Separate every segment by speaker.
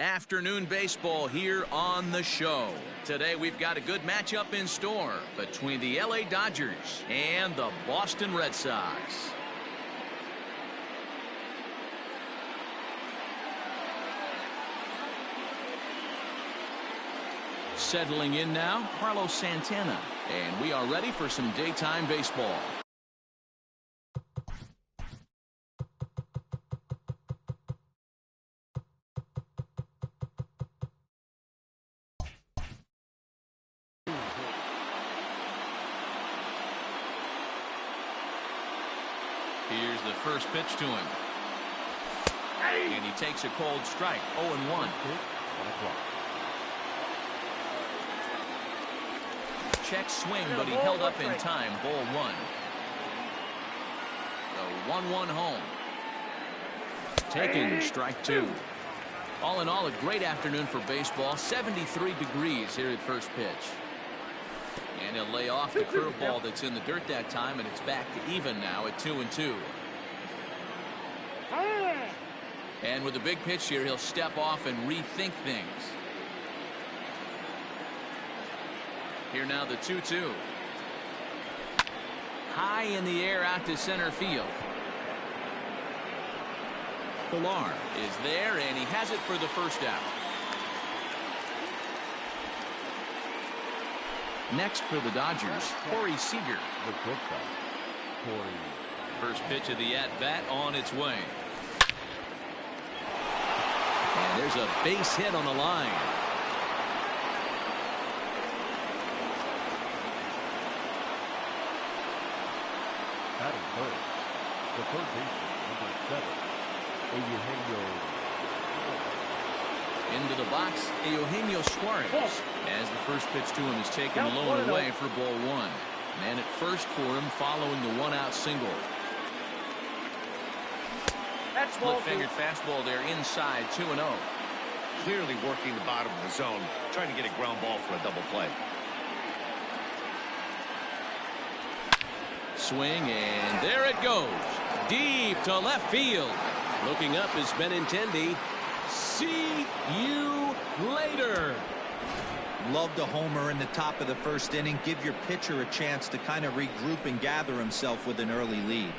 Speaker 1: Afternoon baseball here on the show. Today we've got a good matchup in store between the LA Dodgers and the Boston Red Sox. Settling in now, Carlos Santana, and we are ready for some daytime baseball. Here's the first pitch to him. And he takes a cold strike, 0-1. Check swing, but he held up in time, ball one. The 1-1 home. Taking strike two. All in all, a great afternoon for baseball. 73 degrees here at first pitch. And he'll lay off the curveball that's in the dirt that time, and it's back to even now at 2-2. And with a big pitch here, he'll step off and rethink things. Here now the 2-2. High in the air out to center field. Pilar is there, and he has it for the first out. Next for the Dodgers, Corey Seager. First pitch of the at-bat on its way. And there's a base hit on the line.
Speaker 2: That is third. The third baseman, number 7, Eugenio.
Speaker 1: Into the box, Eugenio Suarez, as the first pitch to him is taken low and away for ball one. Man at first for him following the one-out single. Split-fingered fastball there inside, 2-0.
Speaker 3: Clearly working the bottom of the zone, trying to get a ground ball for a double play.
Speaker 1: Swing, and there it goes. Deep to left field. Looking up is Benintendi. See you later.
Speaker 4: Loved a homer in the top of the first inning. Give your pitcher a chance to kind of regroup and gather himself with an early lead.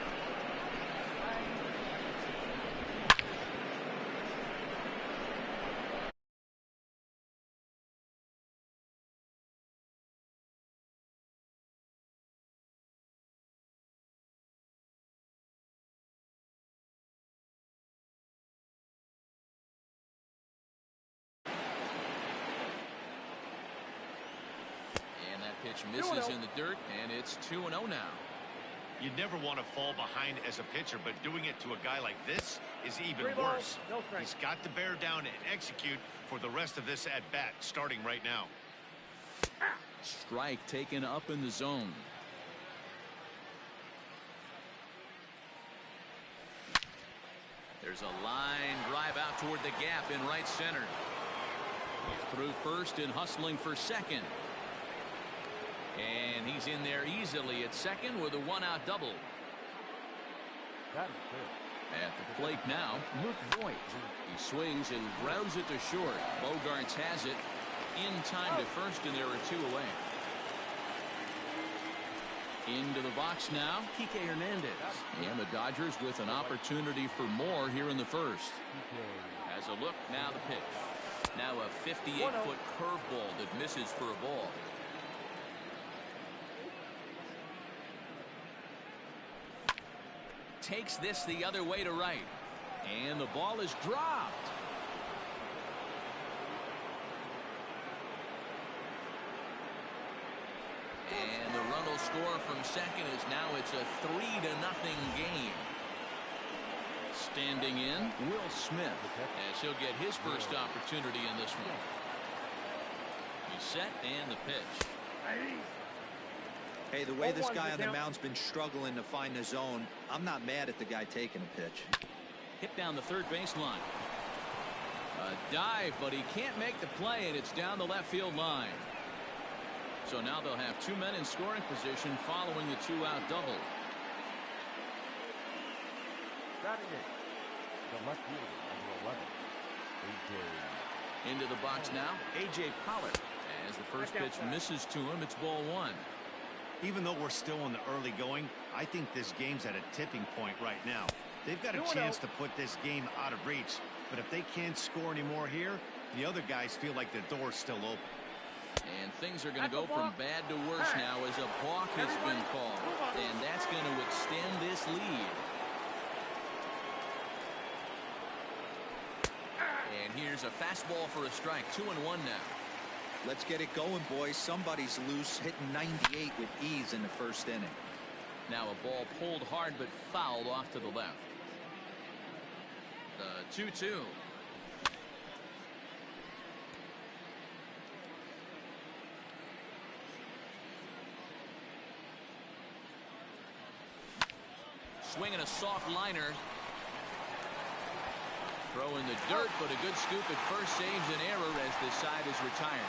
Speaker 1: Pitch misses in the dirt, and it's 2-0 now.
Speaker 3: You never want to fall behind as a pitcher, but doing it to a guy like this is even worse. He's got to bear down and execute for the rest of this at-bat, starting right now.
Speaker 1: Strike taken up in the zone. There's a line drive out toward the gap in right center. He's through first and hustling for second. And he's in there easily at second with a one-out double. At the plate now, Luke Voit. He swings and grounds it to short. Bogaerts has it in time to first, and there are two away. Into the box now, Kike Hernandez. And the Dodgers with an opportunity for more here in the first. As a look, now the pitch. Now a 58-foot curveball that misses for a ball. Takes this the other way to right, and the ball is dropped. And the run will score from second as now it's a 3-0 game. Standing in, Will Smith, as he'll get his first opportunity in this one. He's set, and the pitch.
Speaker 4: Hey, the way this guy on the mound's been struggling to find the zone, I'm not mad at the guy taking a pitch.
Speaker 1: Hit down the third baseline. A dive, but he can't make the play, and it's down the left field line. So now they'll have two men in scoring position following the two-out double.
Speaker 2: Batting eighth, the left fielder, number 11, A.J.
Speaker 1: Into the box now, A.J. Pollard. As the first pitch misses to him, it's ball one.
Speaker 3: Even though we're still in the early going, I think this game's at a tipping point right now. They've got a chance to put this game out of reach, but if they can't score anymore here, the other guys feel like the door's still open.
Speaker 1: And things are going to go from bad to worse now as a balk has been called. And that's going to extend this lead. And here's a fastball for a strike. 2-1 now.
Speaker 4: Let's get it going, boys. Somebody's loose, hitting 98 with ease in the first inning.
Speaker 1: Now a ball pulled hard but fouled off to the left. The 2-2. Swinging a soft liner. Throw in the dirt, but a good scoop at first saves an error as this side is retired.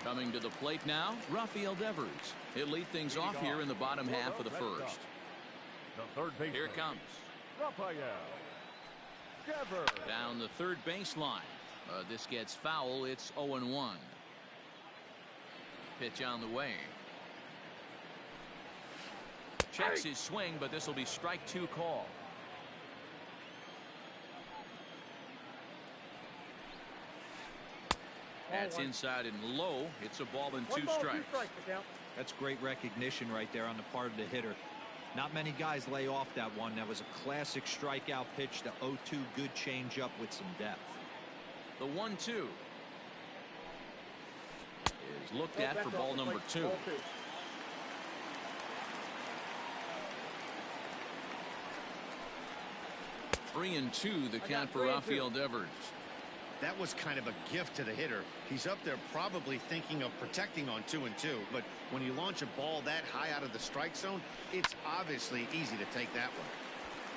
Speaker 1: Coming to the plate now, Rafael Devers. He'll lead things off here in the bottom half of the first.
Speaker 2: The third baseman.
Speaker 1: Here it comes.
Speaker 2: Rafael Devers.
Speaker 1: Down the third baseline. This gets foul. It's 0-1. Pitch on the way. Checks his swing, but this will be strike two call. That's inside and low. It's a ball and two strikes.
Speaker 4: That's great recognition right there on the part of the hitter. Not many guys lay off that one. That was a classic strikeout pitch. The 0-2 good changeup with some depth.
Speaker 1: The 1-2 is looked at for ball number 2. Three and 2 the count for Rafael Devers.
Speaker 3: That was kind of a gift to the hitter. He's up there probably thinking of protecting on 2-2, but when you launch a ball that high out of the strike zone, it's obviously easy to take that one.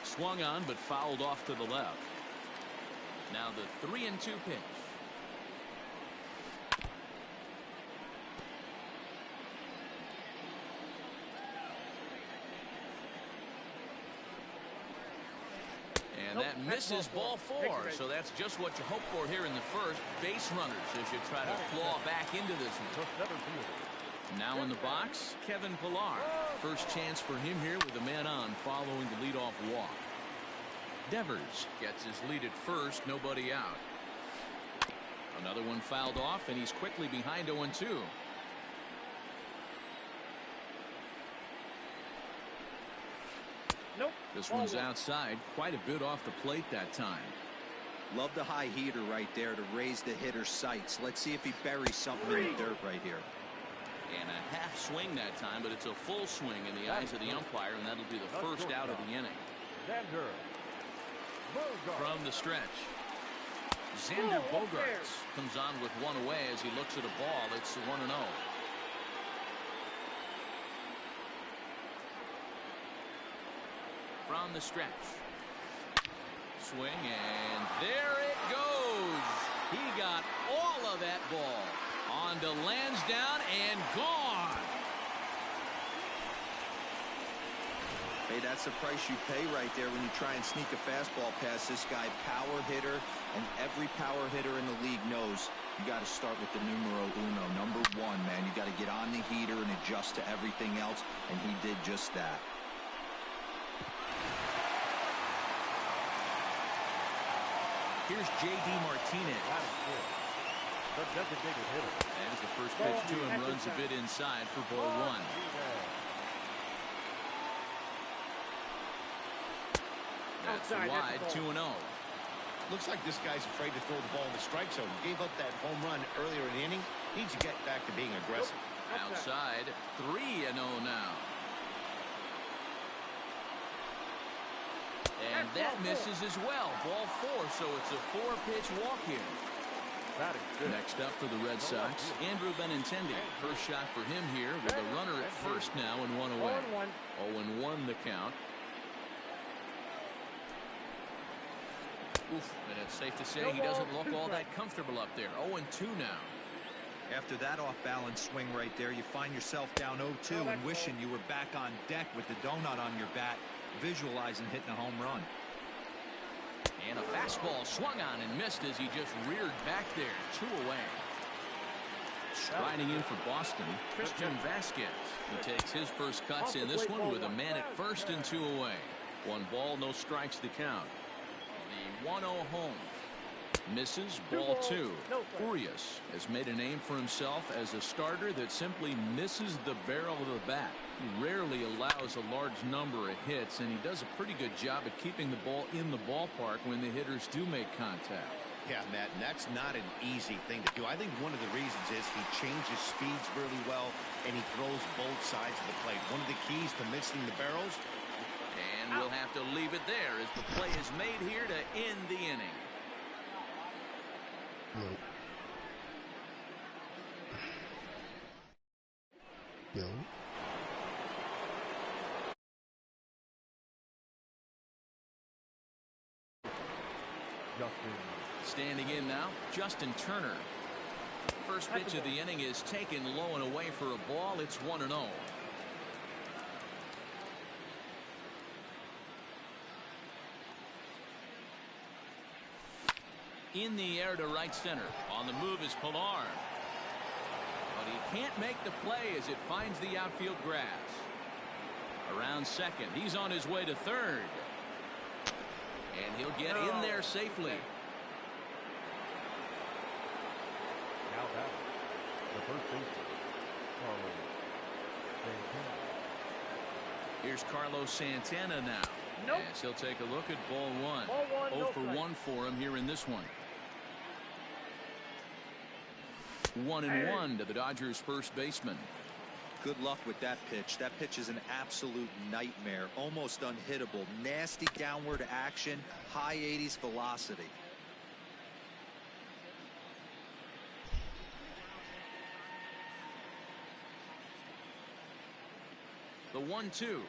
Speaker 1: Swung on but fouled off to the left. Now the 3-2 pitch. And that misses ball 4, so that's just what you hope for here in the first. Base runners as you try to claw back into this one. Now in the box, Kevin Pillar. First chance for him here with a man on following the leadoff walk. Devers gets his lead at first, nobody out. Another one fouled off, and he's quickly behind 0-2.
Speaker 5: Nope.
Speaker 1: This one's outside, quite a bit off the plate that time.
Speaker 4: Love the high heater right there to raise the hitter's sights. Let's see if he buries something in the dirt right here.
Speaker 1: And a half swing that time, but it's a full swing in the eyes of the umpire, and that'll be the first out of the inning. From the stretch, Xander Bogaerts comes on with one away as he looks at a ball. It's 1-0. From the stretch. Swing, and there it goes. He got all of that ball. On to Lansdowne and gone.
Speaker 4: Hey, that's the price you pay right there when you try and sneak a fastball past this guy. Power hitter, and every power hitter in the league knows you got to start with the numero uno, number 1, man. You got to get on the heater and adjust to everything else, and he did just that.
Speaker 1: Here's J.D. Martinez.
Speaker 2: The designated hitter.
Speaker 1: As the first pitch to him runs a bit inside for ball 1. That's wide, 2-0.
Speaker 3: Looks like this guy's afraid to throw the ball in the strike zone. Gave up that home run earlier in the inning. Needs to get back to being aggressive.
Speaker 1: Outside, 3-0 now. And that misses as well. Ball 4, so it's a 4-pitch walk here. Next up for the Red Sox, Andrew Benintendi. First shot for him here with a runner at first now and 1 away. 0-1 the count. Oof, and it's safe to say he doesn't look all that comfortable up there. 0-2 now.
Speaker 4: After that off-balance swing right there, you find yourself down 0-2 and wishing you were back on deck with the donut on your bat, visualizing hitting a home run.
Speaker 1: And a fastball swung on and missed as he just reared back there. 2 away. Striding in for Boston, Christian Vasquez. He takes his first cuts in this one with a man at first and 2 away. 1 ball, no strikes to count. The 1-0 home. Misses, ball 2. Urias has made a name for himself as a starter that simply misses the barrel of the bat. He rarely allows a large number of hits, and he does a pretty good job at keeping the ball in the ballpark when the hitters do make contact.
Speaker 3: Yeah, Matt, and that's not an easy thing to do. I think one of the reasons is he changes speeds really well, and he throws both sides of the plate. One of the keys to missing the barrels.
Speaker 1: And we'll have to leave it there as the play is made here to end the inning.
Speaker 5: Yo.
Speaker 2: Justin.
Speaker 1: Standing in now, Justin Turner. First pitch of the inning is taken low and away for a ball. It's 1-0. In the air to right center. On the move is Pilar. But he can't make the play as it finds the outfield grass. Around second. He's on his way to third. And he'll get in there safely.
Speaker 2: Now that the first baseman, Carlos Santana.
Speaker 1: Here's Carlos Santana now.
Speaker 6: Nope.
Speaker 1: As he'll take a look at ball 1.
Speaker 6: Ball 1,
Speaker 1: 0
Speaker 6: no
Speaker 1: for
Speaker 6: strike.
Speaker 1: 1 for him here in this one. 1-1 to the Dodgers first baseman.
Speaker 4: Good luck with that pitch. That pitch is an absolute nightmare, almost unhittable. Nasty downward action, high 80s velocity.
Speaker 1: The 1-2.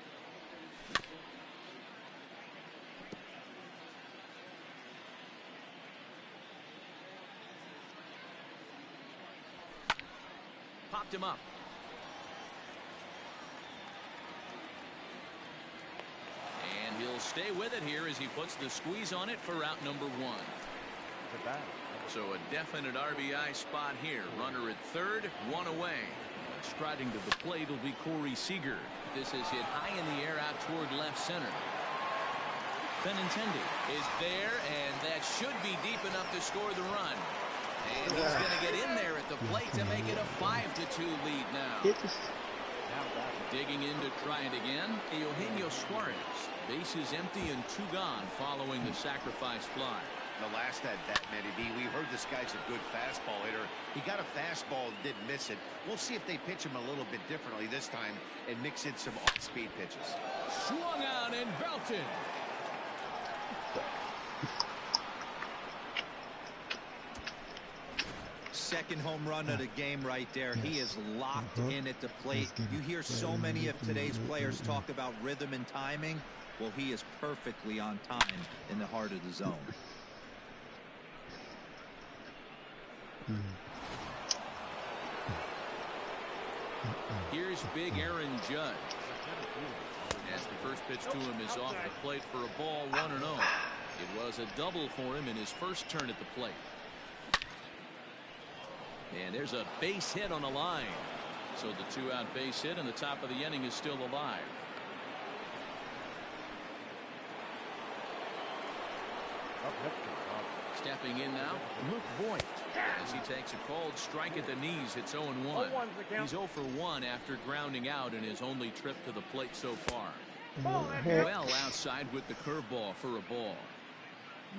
Speaker 1: Popped him up. And he'll stay with it here as he puts the squeeze on it for out number 1.
Speaker 2: The bat.
Speaker 1: So a definite RBI spot here. Runner at third, 1 away. Striding to the plate will be Corey Seager. This is hit high in the air out toward left center. Benintendi is there, and that should be deep enough to score the run. And he's going to get in there at the plate to make it a 5-2 lead now. Digging in to try it again, Eugenio Suarez. Bases empty and 2 gone following the sacrifice fly.
Speaker 3: The last at that, Matty B, we heard this guy's a good fastball hitter. He got a fastball and didn't miss it. We'll see if they pitch him a little bit differently this time and mix in some off-speed pitches.
Speaker 1: Swung out and belted.
Speaker 4: Second home run of the game right there. He is locked in at the plate. You hear so many of today's players talk about rhythm and timing. Well, he is perfectly on time in the heart of the zone.
Speaker 1: Here's big Aaron Judge. As the first pitch to him is off the plate for a ball, 1-0. It was a double for him in his first turn at the plate. And there's a base hit on the line. So the 2-out base hit, and the top of the inning is still alive.
Speaker 2: Up next to Bob.
Speaker 1: Stepping in now, Luke Voigt. As he takes a called strike at the knees, it's 0-1. He's 0 for 1 after grounding out in his only trip to the plate so far. Well outside with the curveball for a ball.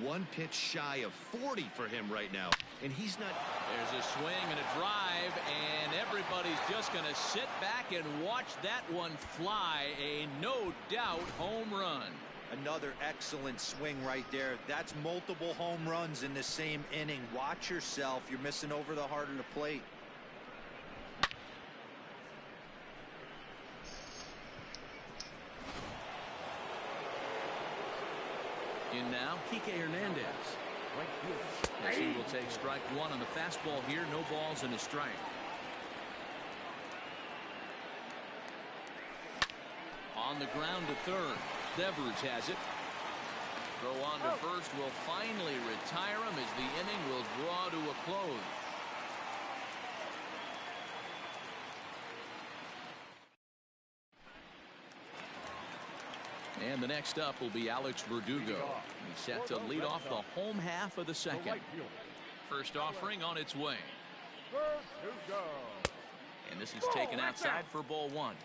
Speaker 3: One pitch shy of 40 for him right now, and he's not.
Speaker 1: There's a swing and a drive, and everybody's just going to sit back and watch that one fly. A no doubt home run.
Speaker 4: Another excellent swing right there. That's multiple home runs in the same inning. Watch yourself. You're missing over the heart of the plate.
Speaker 1: In now, Kike Hernandez.
Speaker 2: right fielder.
Speaker 1: As he will take strike one on the fastball here. No balls and a strike. On the ground to third. Devers has it. Throw on to first will finally retire him as the inning will draw to a close. And the next up will be Alex Verdugo. He's set to lead off the home half of the second. First offering on its way. And this is taken outside for ball one.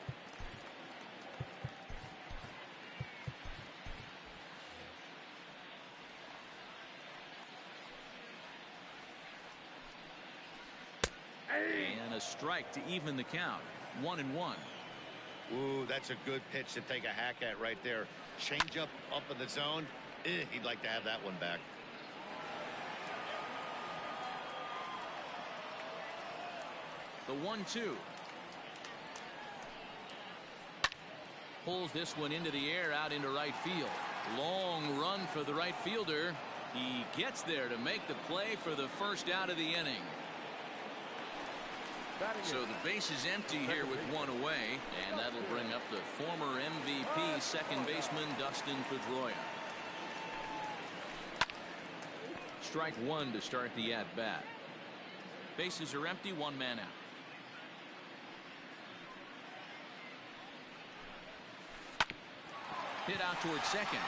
Speaker 1: And a strike to even the count. 1-1.
Speaker 3: Ooh, that's a good pitch to take a hack at right there. Change up in the zone. He'd like to have that one back.
Speaker 1: The 1-2. Pulls this one into the air out into right field. Long run for the right fielder. He gets there to make the play for the first out of the inning. So the base is empty here with one away, and that'll bring up the former MVP second baseman Dustin Pedroia. Strike one to start the at-bat. Bases are empty, one man out. Hit out towards second.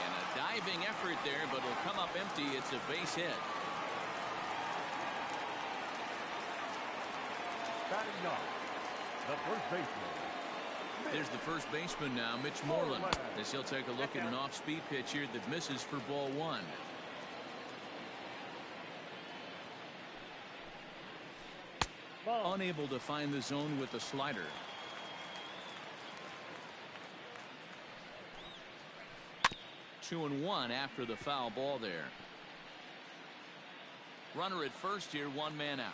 Speaker 1: And a diving effort there, but it'll come up empty. It's a base hit.
Speaker 2: Batting up, the first baseman.
Speaker 1: There's the first baseman now, Mitch Moreland, as he'll take a look at an off-speed pitch here that misses for ball one. Unable to find the zone with the slider. Two and one after the foul ball there. Runner at first here, one man out.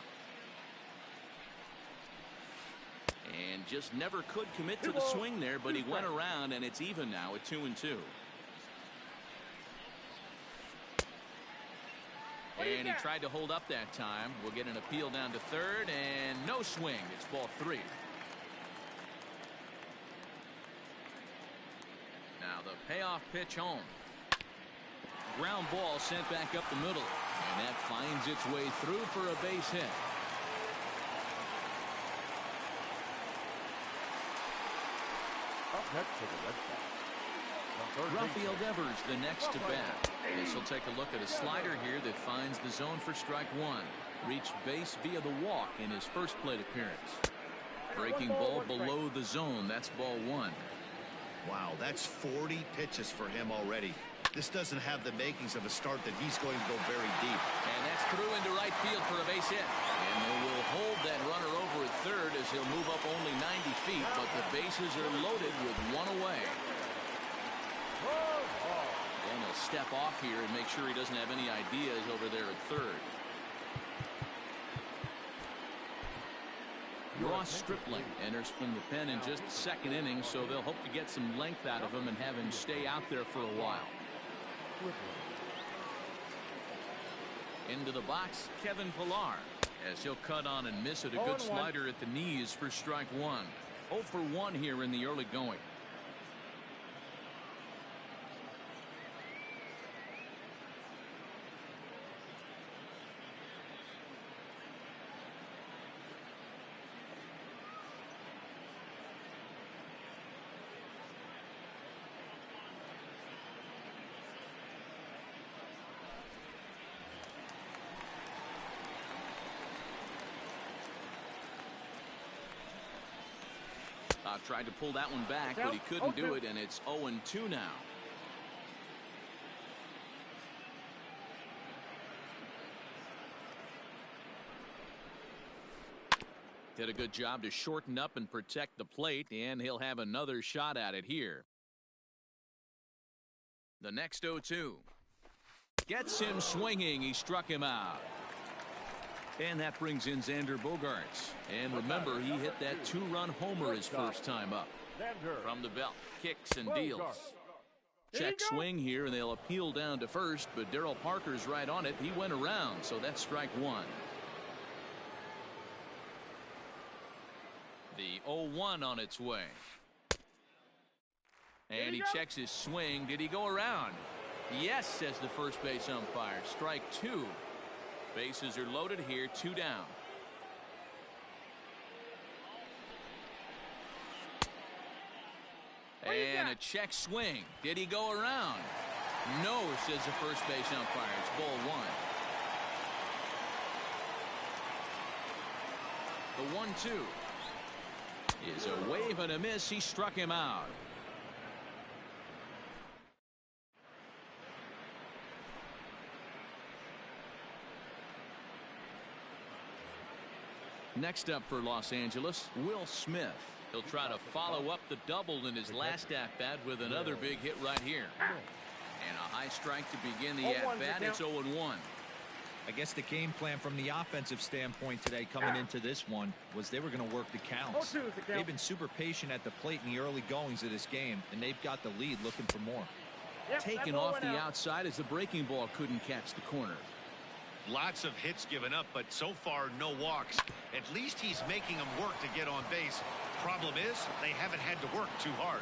Speaker 1: And just never could commit to the swing there, but he went around, and it's even now at 2-2. And he tried to hold up that time. We'll get an appeal down to third, and no swing. It's ball three. Now the payoff pitch home. Ground ball sent back up the middle, and that finds its way through for a base hit.
Speaker 2: Up next to the Red Sox.
Speaker 1: Rafael Devers the next to bat. This will take a look at a slider here that finds the zone for strike one. Reached base via the walk in his first plate appearance. Breaking ball below the zone. That's ball one.
Speaker 3: Wow, that's 40 pitches for him already. This doesn't have the makings of a start that he's going to go very deep.
Speaker 1: And that's through into right field for a base hit. And they will hold that runner over at third as he'll move up only 90 feet, but the bases are loaded with one away. And he'll step off here and make sure he doesn't have any ideas over there at third. Ross Stripling enters from the pen in just the second inning, so they'll hope to get some length out of him and have him stay out there for a while. Into the box, Kevin Pillar, as he'll cut on and miss it. A good slider at the knees for strike one. 0 for 1 here in the early going. Tried to pull that one back, but he couldn't do it, and it's 0-2 now. Did a good job to shorten up and protect the plate, and he'll have another shot at it here. The next 0-2. Gets him swinging. He struck him out. And that brings in Xander Bogaerts. And remember, he hit that two-run homer his first time up. From the belt, kicks and deals. Check swing here, and they'll appeal down to first, but Darryl Parker's right on it. He went around, so that's strike one. The 0-1 on its way. And he checks his swing. Did he go around? Yes, says the first base umpire. Strike two. Bases are loaded here, 2 down. And a check swing. Did he go around? No, says the first base umpire. It's ball one. The 1-2 is a wave and a miss. He struck him out. Next up for Los Angeles, Will Smith. He'll try to follow up the double in his last at-bat with another big hit right here. And a high strike to begin the at-bat. It's 0-1.
Speaker 4: I guess the game plan from the offensive standpoint today coming into this one was they were going to work the counts. They've been super patient at the plate in the early goings of this game, and they've got the lead looking for more.
Speaker 1: Taken off the outside as the breaking ball couldn't catch the corner.
Speaker 3: Lots of hits given up, but so far no walks. At least he's making them work to get on base. Problem is, they haven't had to work too hard.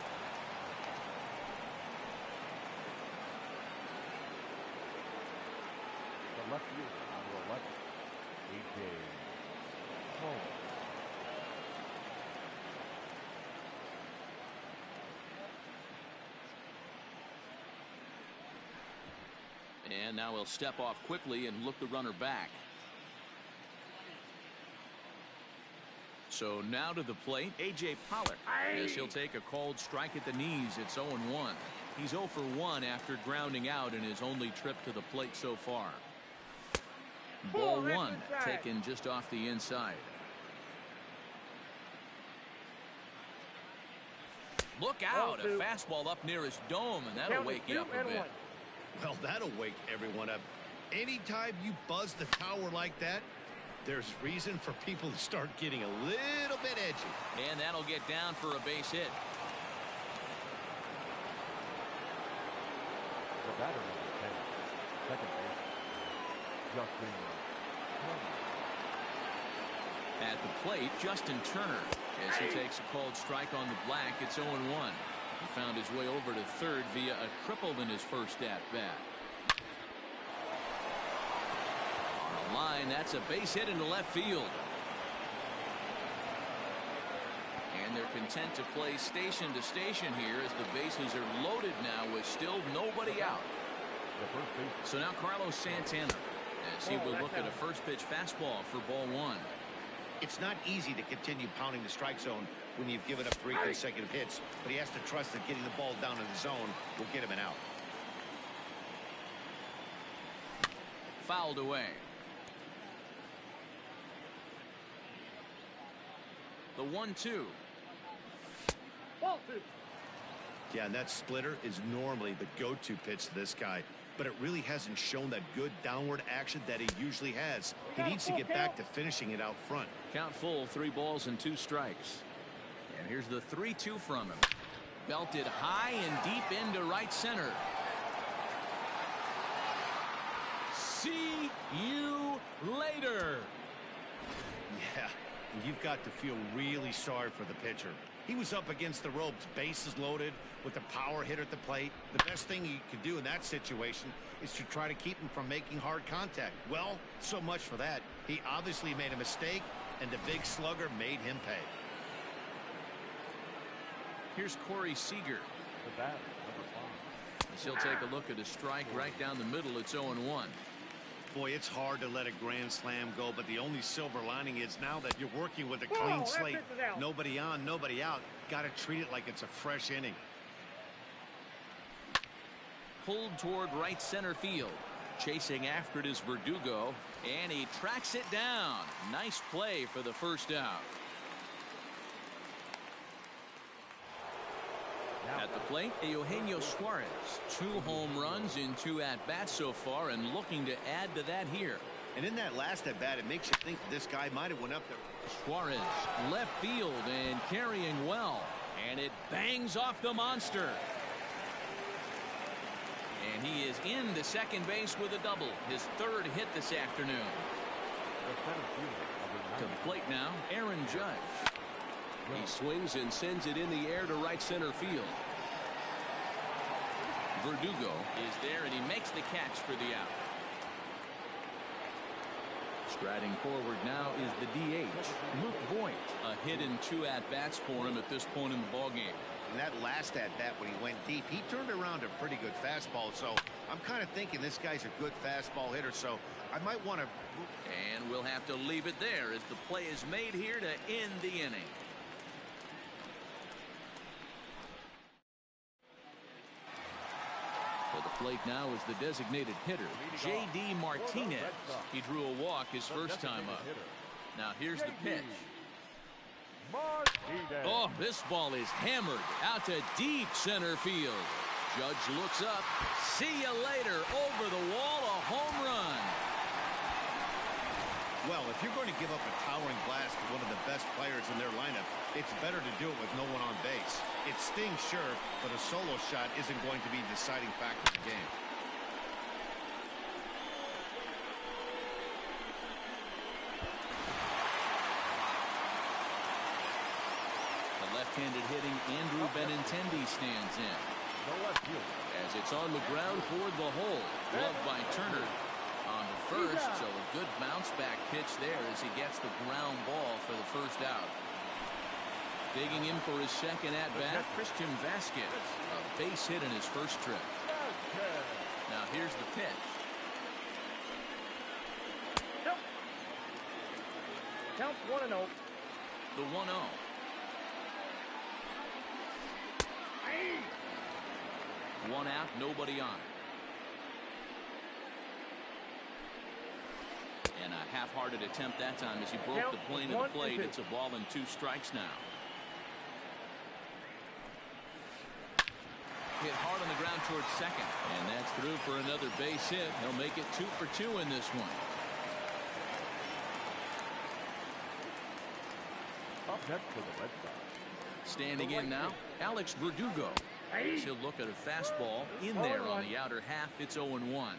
Speaker 2: The left fielder, number 11, A.J. Cole.
Speaker 1: And now he'll step off quickly and look the runner back. So now to the plate, A.J. Pollock. Yes, he'll take a called strike at the knees. It's 0-1. He's 0 for 1 after grounding out in his only trip to the plate so far. Ball one, taken just off the inside. Look out, a fastball up near his dome, and that'll wake you up a bit.
Speaker 3: Well, that'll wake everyone up. Anytime you buzz the tower like that, there's reason for people to start getting a little bit edgy.
Speaker 1: And that'll get down for a base hit.
Speaker 2: The batter, number 10, second base, Justin Turner.
Speaker 1: At the plate, Justin Turner, as he takes a called strike on the black. It's 0-1. He found his way over to third via a triple in his first at-bat. On the line, that's a base hit into left field. And they're content to play station to station here as the bases are loaded now with still nobody out. So now Carlos Santana, as he will look at a first pitch fastball for ball one.
Speaker 3: It's not easy to continue pounding the strike zone when you've given up 3 consecutive hits, but he has to trust that getting the ball down in the zone will get him an out.
Speaker 1: Fouled away. The 1-2.
Speaker 3: Yeah, and that splitter is normally the go-to pitch to this guy, but it really hasn't shown that good downward action that he usually has. He needs to get back to finishing it out front.
Speaker 1: Count full, 3 balls and 2 strikes. And here's the 3-2 from him. Belted high and deep into right center. See you later.
Speaker 3: Yeah, you've got to feel really sorry for the pitcher. He was up against the ropes, bases loaded, with a power hitter at the plate. The best thing you could do in that situation is to try to keep him from making hard contact. Well, so much for that. He obviously made a mistake, and the big slugger made him pay.
Speaker 1: Here's Corey Seager.
Speaker 2: The batter, number 5.
Speaker 1: As he'll take a look at a strike right down the middle. It's 0-1.
Speaker 3: Boy, it's hard to let a grand slam go, but the only silver lining is now that you're working with a clean slate. Nobody on, nobody out. Got to treat it like it's a fresh inning.
Speaker 1: Pulled toward right center field. Chasing after it is Verdugo, and he tracks it down. Nice play for the first out. At the plate, Eugenio Suarez. 2 home runs in 2 at-bats so far, and looking to add to that here.
Speaker 3: And in that last at-bat, it makes you think this guy might have went up there.
Speaker 1: Suarez, left field and carrying well. And it bangs off the monster. And he is into second base with a double. His third hit this afternoon. To the plate now, Aaron Judge.
Speaker 5: He swings and sends it in the air to right center field.
Speaker 1: Verdugo is there, and he makes the catch for the out. Striding forward now is the DH, Luke Voigt. A hit and 2 at-bats for him at this point in the ballgame.
Speaker 3: And that last at-bat when he went deep, he turned around a pretty good fastball. So I'm kind of thinking this guy's a good fastball hitter, so I might want to...
Speaker 1: And we'll have to leave it there as the play is made here to end the inning. To the plate now is the designated hitter, J.D. Martinez. He drew a walk his first time up. Now here's the pitch. Oh, this ball is hammered out to deep center field. Judge looks up. See you later. Over the wall, a home run.
Speaker 3: Well, if you're going to give up a towering blast to one of the best players in their lineup, it's better to do it with no one on base. It stings, sure, but a solo shot isn't going to be the deciding factor in the game.
Speaker 1: The left-handed hitting Andrew Benintendi stands in. As it's on the ground toward the hole. Gloved by Turner. On the first, so a good bounce back pitch there as he gets the ground ball for the first out. Digging in for his second at-bat, Christian Vasquez. A base hit in his first trip. Now here's the pitch.
Speaker 2: Count 1-0.
Speaker 1: The 1-0. One out, nobody on. And a half-hearted attempt that time as he broke the plane of the plate. It's a ball and 2 strikes now. Hit hard on the ground towards second. And that's through for another base hit. He'll make it 2 for 2 in this one.
Speaker 2: Up next for the Red Sox.
Speaker 1: Standing in now, Alex Verdugo. He'll look at a fastball in there on the outer half. It's 0-1.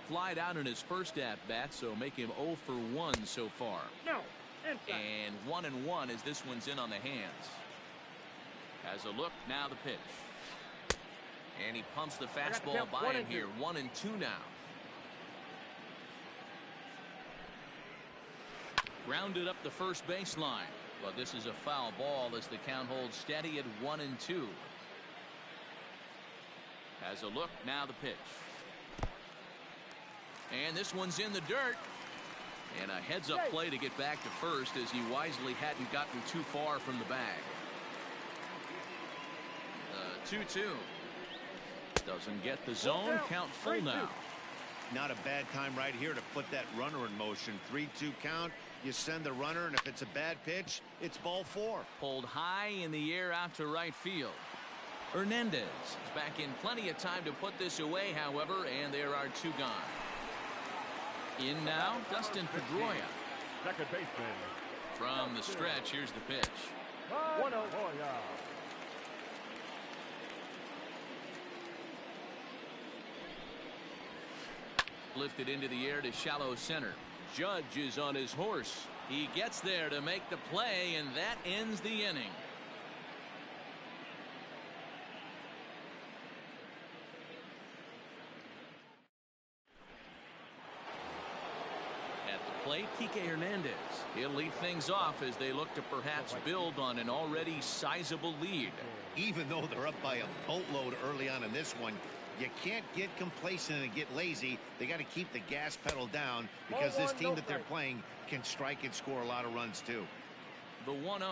Speaker 1: Flied out in his first at-bat, so make him 0 for 1 so far. And 1-1 as this one's in on the hands. Has a look, now the pitch. And he pumps the fastball by him here. 1-2 now. Grounded up the first baseline. But this is a foul ball as the count holds steady at 1-2. Has a look, now the pitch. And this one's in the dirt. And a heads-up play to get back to first as he wisely hadn't gotten too far from the bag. 2-2. Doesn't get the zone. Count full now.
Speaker 3: Not a bad time right here to put that runner in motion. 3-2 count. You send the runner, and if it's a bad pitch, it's ball 4.
Speaker 1: Pulled high in the air out to right field. Hernandez is back in plenty of time to put this away, however, and there are 2 gone. In now, Dustin Pedroia.
Speaker 2: Second baseman.
Speaker 1: From the stretch, here's the pitch.
Speaker 2: 1-0.
Speaker 1: Lifted into the air to shallow center. Judge is on his horse. He gets there to make the play, and that ends the inning. At the plate, Kike Hernandez. He'll lead things off as they look to perhaps build on an already sizable lead.
Speaker 3: Even though they're up by a boatload early on in this one, you can't get complacent and get lazy. They got to keep the gas pedal down because this team that they're playing can strike and score a lot of runs too.
Speaker 1: The 1-0.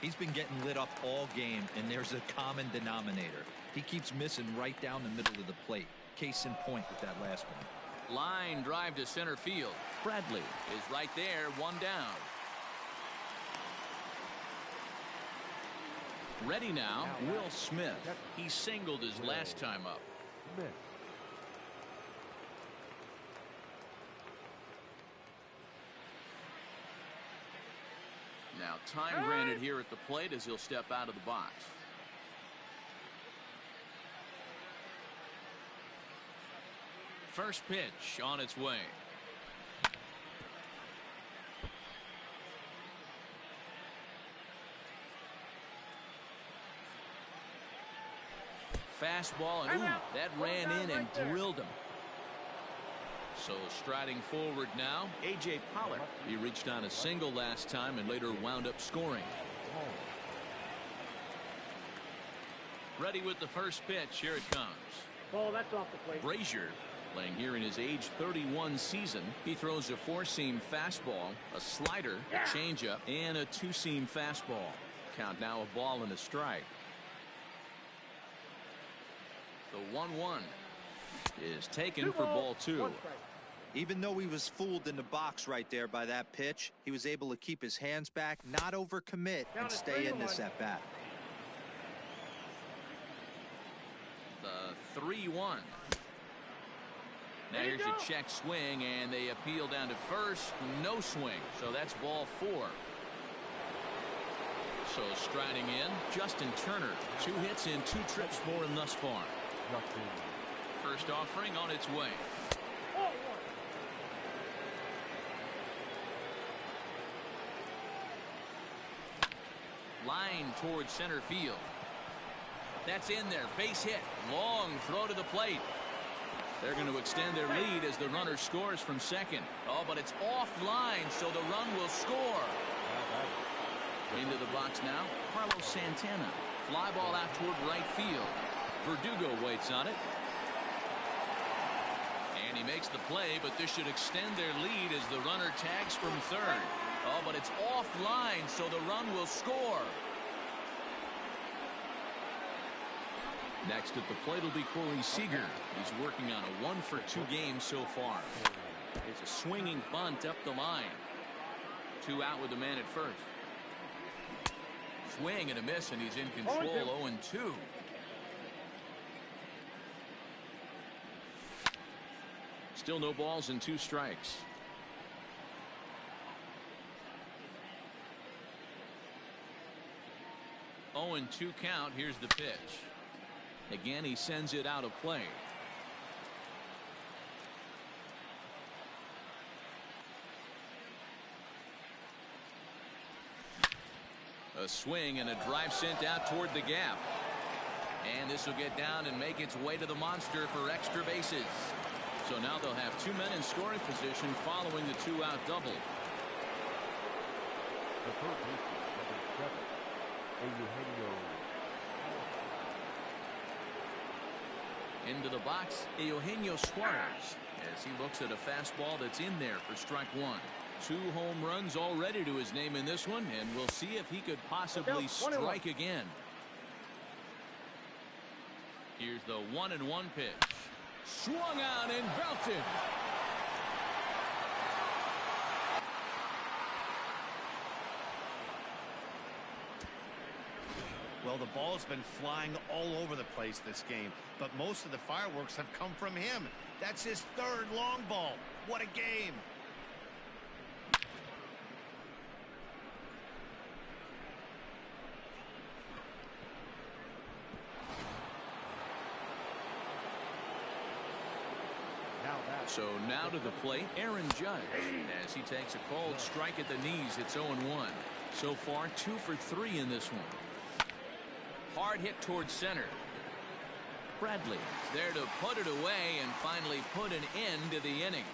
Speaker 6: He's been getting lit up all game, and there's a common denominator. He keeps missing right down the middle of the plate. Case in point with that last one.
Speaker 1: Line drive to center field. Bradley is right there, 1 down. Ready now, Will Smith. He singled his last time up. Now time granted here at the plate as he'll step out of the box. First pitch on its way. Fastball, and ooh, that ran in and drilled him. So striding forward now, A.J. Pollock. He reached on a single last time and later wound up scoring. Ready with the first pitch. Here it comes.
Speaker 7: Ball, that's off the plate.
Speaker 1: Brazier, playing here in his age 31 season. He throws a four-seam fastball, a slider, a changeup, and a two-seam fastball. Count now a ball and a strike. The 1-1 is taken for ball two.
Speaker 4: Even though he was fooled in the box right there by that pitch, he was able to keep his hands back, not overcommit, and stay in this at bat.
Speaker 1: The 3-1. Now here's a check swing, and they appeal down to first. No swing, so that's ball four. So striding in, Justin Turner. 2 hits in 2 trips for him thus far. First offering on its way. Line towards center field. That's in there. Base hit. Long throw to the plate. They're going to extend their lead as the runner scores from second. Oh, but it's offline, so the run will score. Into the box now, Carlos Santana. Fly ball out toward right field. Verdugo waits on it. And he makes the play, but this should extend their lead as the runner tags from third. Oh, but it's offline, so the run will score. Next at the plate will be Corey Seager. He's working on a 1-for-2 game so far. It's a swinging bunt up the line. 2 out with the man at first. Swing and a miss, and he's in control. 0-2. Still no balls and 2 strikes. Oh, and 2 count. Here's the pitch. Again, he sends it out of play. A swing and a drive sent out toward the gap. And this will get down and make its way to the monster for extra bases. So now they'll have 2 men in scoring position following the 2-out double.
Speaker 2: The third baseman, number 7, Eugenio.
Speaker 1: Into the box, Eugenio Suarez, as he looks at a fastball that's in there for strike 1. 2 home runs already to his name in this one, and we'll see if he could possibly strike again. Here's the 1-1 pitch. Swung out and belted.
Speaker 3: Well, the ball's been flying all over the place this game, but most of the fireworks have come from him. That's his 3rd long ball. What a game.
Speaker 1: So now to the plate, Aaron Judge, as he takes a cold strike at the knees. It's 0-1. So far, 2 for 3 in this one. Hard hit towards center. Bradley there to put it away and finally put an end to the inning.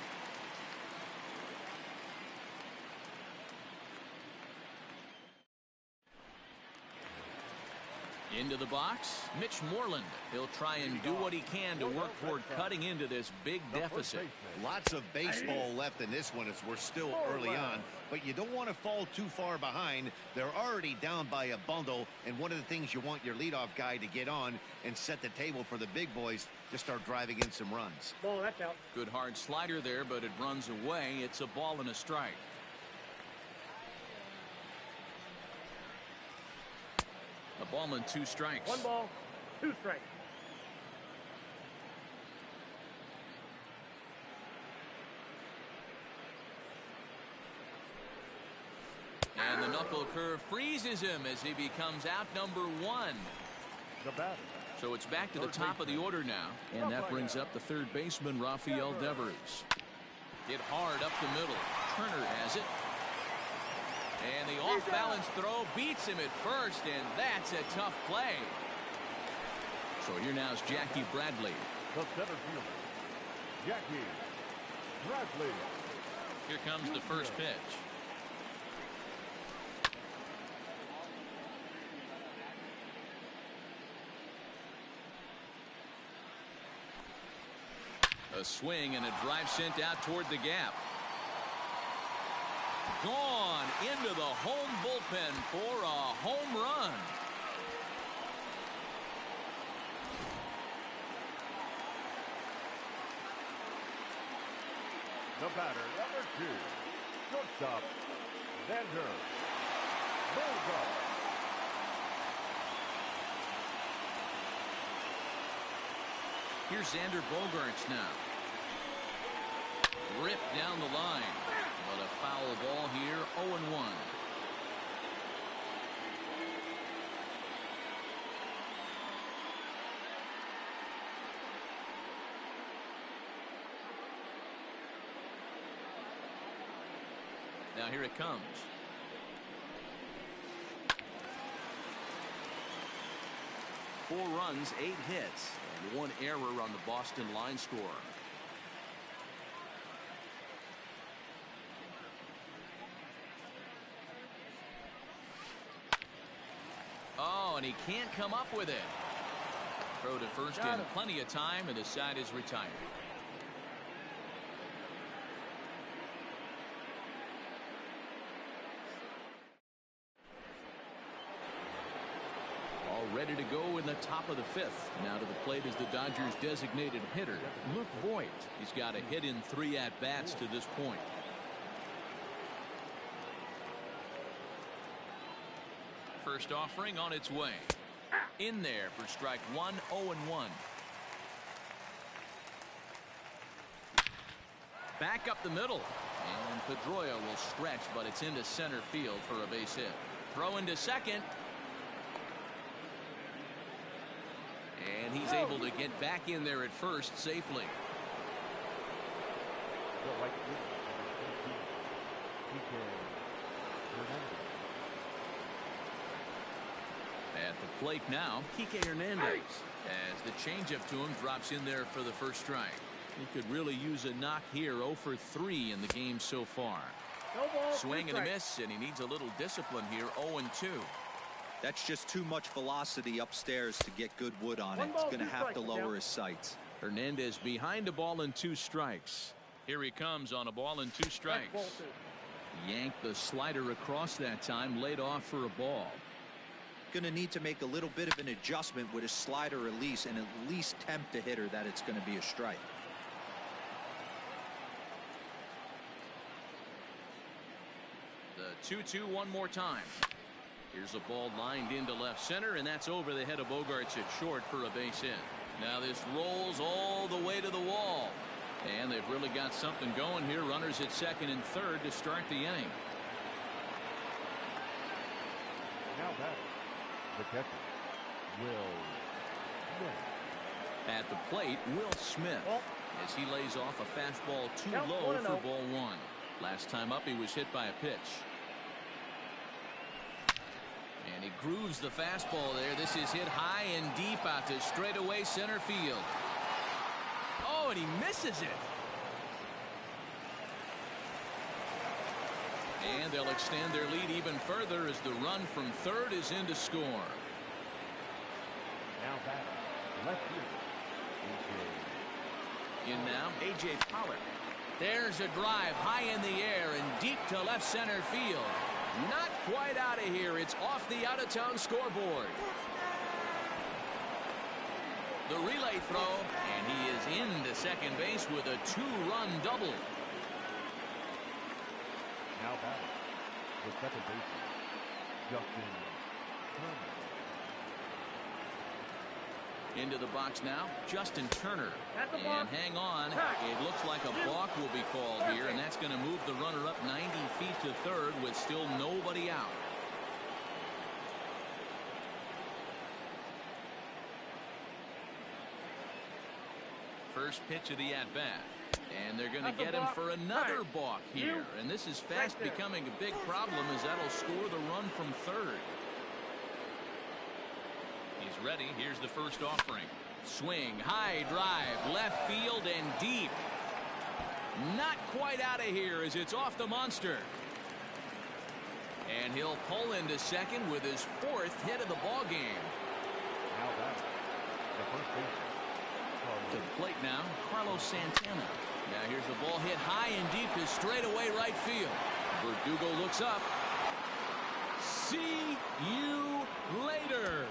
Speaker 1: Into the box, Mitch Moreland. He'll try and do what he can to work toward cutting into this big deficit.
Speaker 3: Lots of baseball left in this one as we're still early on, but you don't want to fall too far behind. They're already down by a bundle, and one of the things you want your leadoff guy to get on and set the table for the big boys to start driving in some runs.
Speaker 7: Ball, that's out.
Speaker 1: Good hard slider there, but it runs away. It's a ball and a strike. A ball and 2 strikes.
Speaker 7: 1 ball, 2 strikes.
Speaker 1: And the knuckle curve freezes him as he becomes out number 1.
Speaker 2: The batter.
Speaker 1: So it's back to the top of the order now. And that brings up the third baseman, Rafael Devers. Hit hard up the middle. Turner has it. And the off-balance throw beats him at first, and that's a tough play. So here now is Jackie Bradley.
Speaker 2: The center fielder, Jackie Bradley.
Speaker 1: Here comes the first pitch. A swing and a drive sent out toward the gap. Gone into the home bullpen for a home run.
Speaker 2: The batter, number 2, shortstop, Xander Bogaerts.
Speaker 1: Here's Xander Bogaerts now. Ripped down the line. But a foul ball here, 0-1. Now here it comes. Four runs, 8 hits, and 1 error on the Boston line score. Oh, and he can't come up with it. Throw to first in plenty of time, and the side is retired. All ready to go in the top of the 5th. Now to the plate is the Dodgers' designated hitter, Luke Voit. He's got a hit in 3 at-bats to this point. First offering on its way. In there for strike 1, 0-1. Back up the middle. And Pedroia will stretch, but it's into center field for a base hit. Throw into second. And he's able to get back in there at first safely. At the plate now, Kike Hernandez. As the changeup to him drops in there for the first strike. He could really use a knock here. 0 for 3 in the game so far. Swing and a miss, and he needs a little discipline here. 0-2.
Speaker 4: That's just too much velocity upstairs to get good wood on it. He's going to have to lower his sights.
Speaker 1: Hernandez behind a ball and 2 strikes. Here he comes on a ball and 2 strikes. Yanked the slider across that time, laid off for a ball.
Speaker 4: Going to need to make a little bit of an adjustment with his slider release and at least tempt the hitter that it's going to be a strike.
Speaker 1: The 2-2 one more time. Here's a ball lined into left center, and that's over the head of Bogaerts at short for a base hit. Now this rolls all the way to the wall. And they've really got something going here. Runners at second and third to start the inning.
Speaker 2: Now back, the catcher, Will Smith.
Speaker 1: At the plate, Will Smith. As he lays off a fastball too low for ball 1. Last time up, he was hit by a pitch. And he grooves the fastball there. This is hit high and deep out to straightaway center field. Oh, and he misses it. And they'll extend their lead even further as the run from third is in to score.
Speaker 2: Now back, left field.
Speaker 1: In now, A.J. Pollock. There's a drive high in the air and deep to left center field. Not quite out of here. It's off the out-of-town scoreboard. The relay throw, and he is into second base with a 2-run double.
Speaker 2: Now back, the second baseman, Justin Turner.
Speaker 1: Into the box now, Justin Turner. And hang on, it looks like a balk will be called here, and that's going to move the runner up 90 feet to third with still nobody out. First pitch of the at-bat. And they're going to get him for another balk here. And this is fast becoming a big problem as that'll score the run from third. He's ready. Here's the first offering. Swing, high drive, left field and deep. Not quite out of here as it's off the monster. And he'll pull into second with his 4th hit of the ball game.
Speaker 2: Now that's the first baseman.
Speaker 1: To the plate now, Carlos Santana. Now here's the ball hit high and deep to straightaway right field. Verdugo looks up. See you later.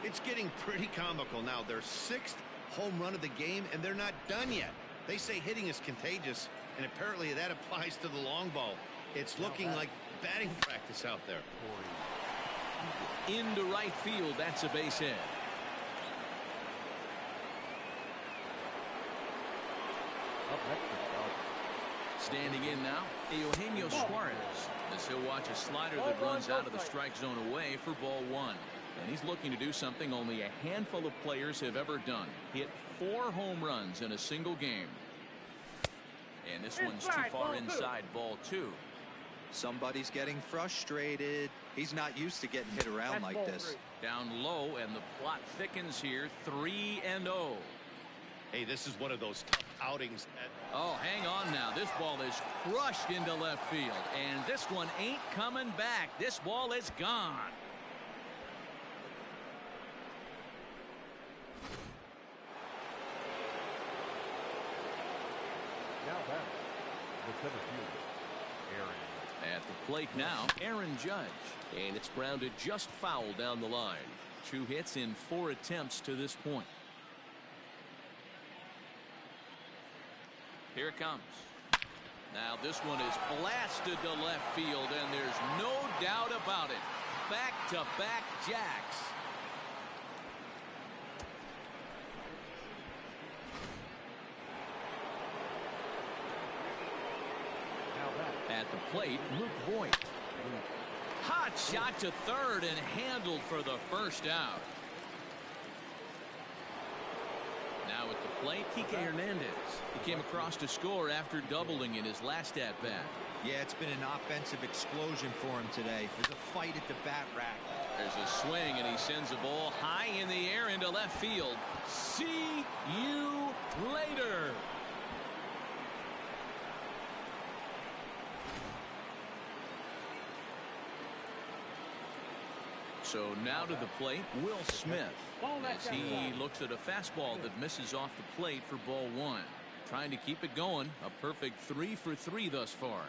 Speaker 3: It's getting pretty comical now. Their 6th home run of the game, and they're not done yet. They say hitting is contagious, and apparently that applies to the long ball. It's looking like batting practice out there.
Speaker 1: Into right field. That's a base hit.
Speaker 2: Up next is Dodgers.
Speaker 1: Standing in now, Eugenio Suarez. As he'll watch a slider that runs out of the strike zone away for ball 1. And he's looking to do something only a handful of players have ever done. Hit 4 home runs in a single game. And this one's too far inside, ball 2.
Speaker 4: Somebody's getting frustrated. He's not used to getting hit around like this.
Speaker 1: Down low, and the plot thickens here. 3-0.
Speaker 3: Hey, this is one of those tough outings.
Speaker 1: Oh, hang on now. This ball is crushed into left field. And this one ain't coming back. This ball is gone.
Speaker 2: Now that's the center fielder, Aaron.
Speaker 1: At the plate now, Aaron Judge.
Speaker 5: And it's grounded just foul down the line.
Speaker 1: 2 hits in 4 attempts to this point. Here it comes. Now this one is blasted to left field, and there's no doubt about it. Back-to-back jacks. At the plate, Luke Voigt. Hot shot to third and handled for the first out. Now at the plate, Kike Hernandez. He came across to score after doubling in his last at-bat.
Speaker 4: Yeah, it's been an offensive explosion for him today. There's a fight at the bat rack.
Speaker 1: There's a swing, and he sends a ball high in the air into left field. See you later. So now to the plate, Will Smith, as he looks at a fastball that misses off the plate for ball 1. Trying to keep it going. A perfect 3 for 3 thus far.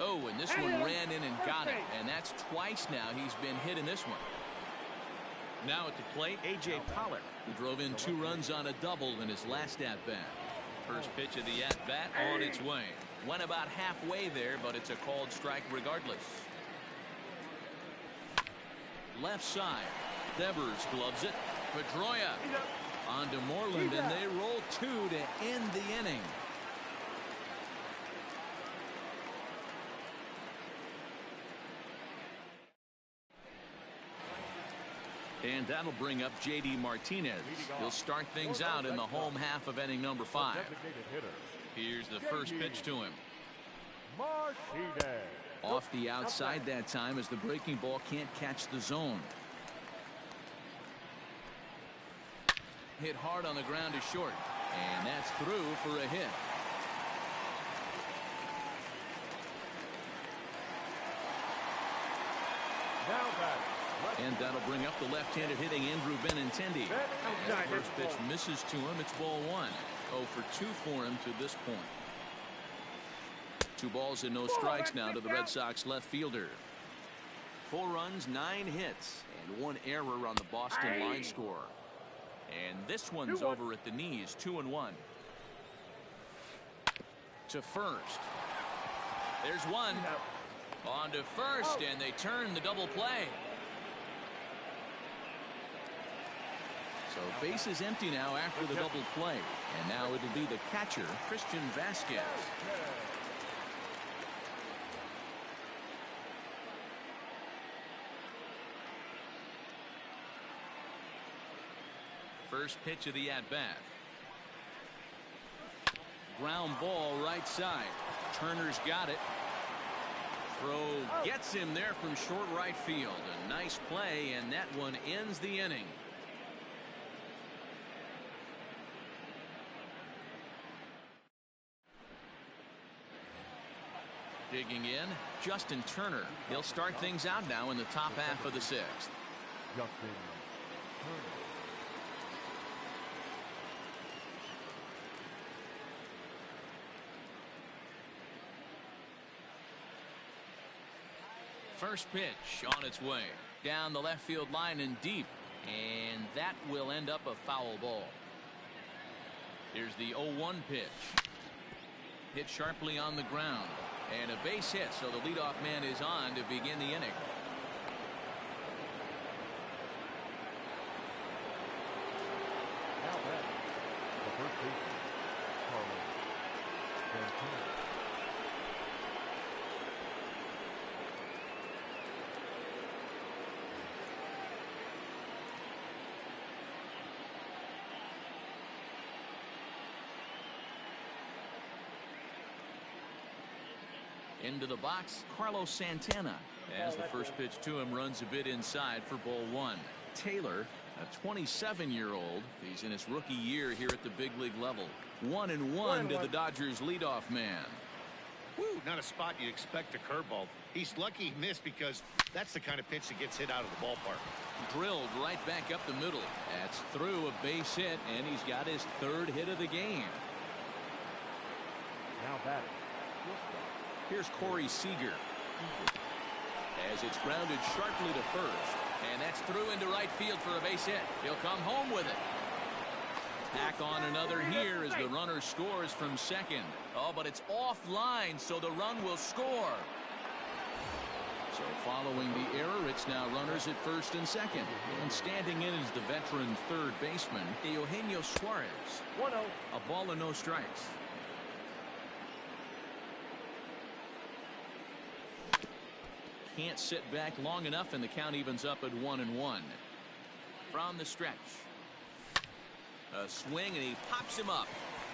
Speaker 1: Oh, and this one ran in and got it. And that's twice now he's been hit in this one. Now at the plate, A.J. Pollock, who drove in 2 runs on a double in his last at-bat. First pitch of the at-bat on its way. Went about halfway there, but it's a called strike regardless. Left side. Devers gloves it. Pedroia on to Moreland, and they roll 2 to end the inning. And that'll bring up J.D. Martinez. He'll start things out in the home half of inning number 5. Here's the first pitch to him.
Speaker 2: Martinez.
Speaker 1: Off the outside that time as the breaking ball can't catch the zone. Hit hard on the ground to short. And that's through for a hit. And that'll bring up the left-handed hitting Andrew Benintendi. As the first pitch misses to him, it's ball 1. 0 for 2 for him to this point. 2 balls and no strikes now to the Red Sox left fielder. 4 runs, 9 hits, and 1 error on the Boston line score. And this one's over at the knees, 2-1. To first. There's one. On to first, and they turn the double play. So base is empty now after the double play. And now it'll be the catcher, Christian Vasquez. First pitch of the at-bat. Ground ball right side. Turner's got it. Throw gets him there from short right field. A nice play, and that one ends the inning. Digging in, Justin Turner. He'll start things out now in the top half of the sixth.
Speaker 2: Justin Turner.
Speaker 1: First pitch on its way. Down the left field line and deep. And that will end up a foul ball. Here's the 0-1 pitch. Hit sharply on the ground. And a base hit, so the leadoff man is on to begin the inning.
Speaker 2: Now that the first baseman, Carlos Santana.
Speaker 1: Into the box, Carlos Santana. As the first pitch to him runs a bit inside for ball one. Taylor, a 27-year-old. He's in his rookie year here at the big league level. 1-1 to the Dodgers leadoff man.
Speaker 3: Woo, not a spot you'd expect a curveball. He's lucky he missed because that's the kind of pitch that gets hit out of the ballpark.
Speaker 1: Drilled right back up the middle. That's through a base hit, and he's got his third hit of the game.
Speaker 2: Now batting.
Speaker 1: Here's Corey Seager. As it's grounded sharply to first. And that's through into right field for a base hit. He'll come home with it. Tack on another here as the runner scores from second. Oh, but it's offline, so the run will score. So following the error, it's now runners at first and second. And standing in is the veteran third baseman, Eugenio Suarez.
Speaker 7: 1-0.
Speaker 1: A ball and no strikes. Can't sit back long enough, and the count evens up at 1-1. From the stretch. A swing, and he pops him up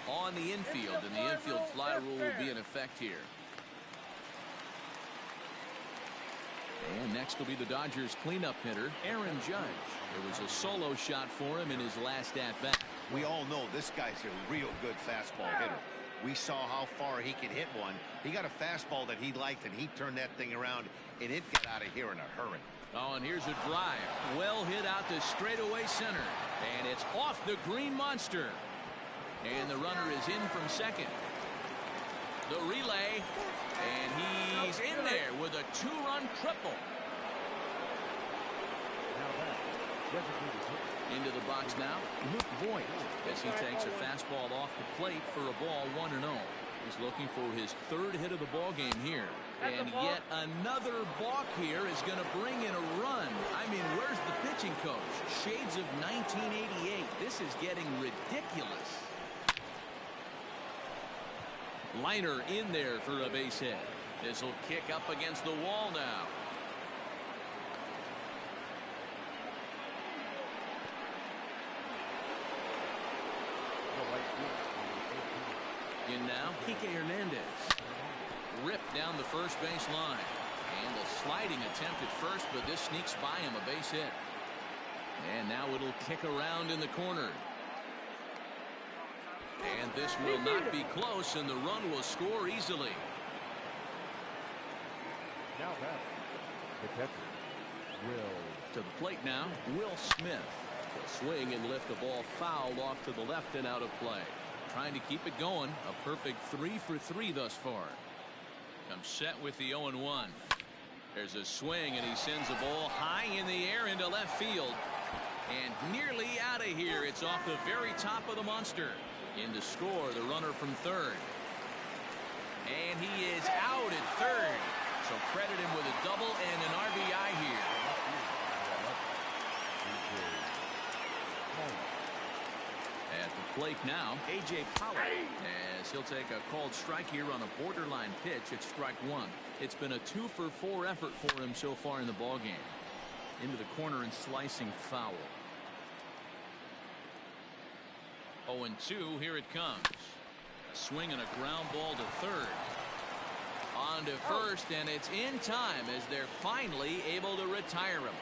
Speaker 1: on the infield, and the infield fly rule will be in effect here. And next will be the Dodgers cleanup hitter, Aaron Judge. There was a solo shot for him in his last at-bat.
Speaker 3: We all know this guy's a real good fastball hitter. We saw how far he could hit one. He got a fastball that he liked, and he turned that thing around, and it got out of here in a hurry.
Speaker 1: Oh, and here's a drive. Well hit out to straightaway center. And it's off the green monster. And the runner is in from second. The relay. And he's in there with a two-run triple.
Speaker 2: Now that designated hitter.
Speaker 1: Into the box now, Luke Voigt, as he takes a fastball off the plate for a ball 1-0. He's looking for his third hit of the ball game here. And yet another balk here is going to bring in a run. I mean, where's the pitching coach? Shades of 1988. This is getting ridiculous. Liner in there for a base hit. This will kick up against the wall now. In now, Kike Hernandez. Ripped down the first base line. And a sliding attempt at first, but this sneaks by him, a base hit. And now it'll kick around in the corner. And this will not be close, and the run will score easily.
Speaker 2: Now that the catcher, Will.
Speaker 1: To the plate now, Will Smith. He'll swing and lift the ball foul off to the left and out of play. Trying to keep it going. A perfect 3 for 3 thus far. Comes set with the 0-1. There's a swing, and he sends the ball high in the air into left field. And nearly out of here. It's off the very top of the monster. In to score, the runner from third. And he is out at third. So credit him with a double and an RBI here. At the plate now, A.J. Pollock, as he'll take a called strike here on a borderline pitch at strike one. It's been a 2 for 4 effort for him so far in the ballgame. Into the corner and slicing foul. 0-2. Here it comes. Swing and a ground ball to third. On to first, and it's in time as they're finally able to retire him.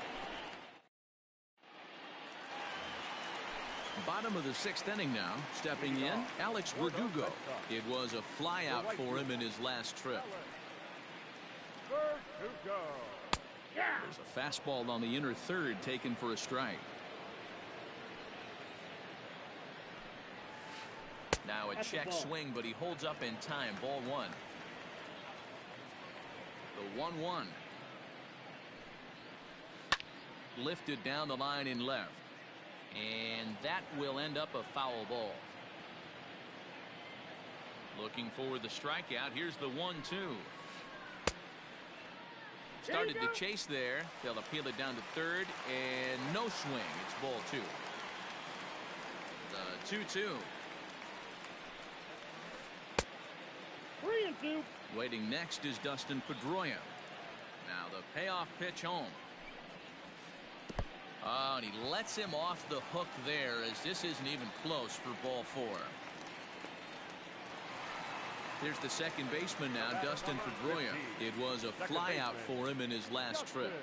Speaker 1: Bottom of the 6th inning now. Stepping in, Alex Verdugo. It was a flyout for him in his last trip. There's a fastball on the inner third taken for a strike. Now a check swing, but he holds up in time. Ball 1. The 1-1. Lifted down the line in left. And that will end up a foul ball. Looking for the strikeout. Here's the 1-2. Started to chase there. They'll appeal it down to third. And no swing. It's ball 2. The 2-2.
Speaker 7: 3-2.
Speaker 1: Waiting next is Dustin Pedroia. Now the payoff pitch home. Oh, and he lets him off the hook there as this isn't even close for ball 4. Here's the second baseman now, Dustin Pedroia. It was a flyout for him in his last trip.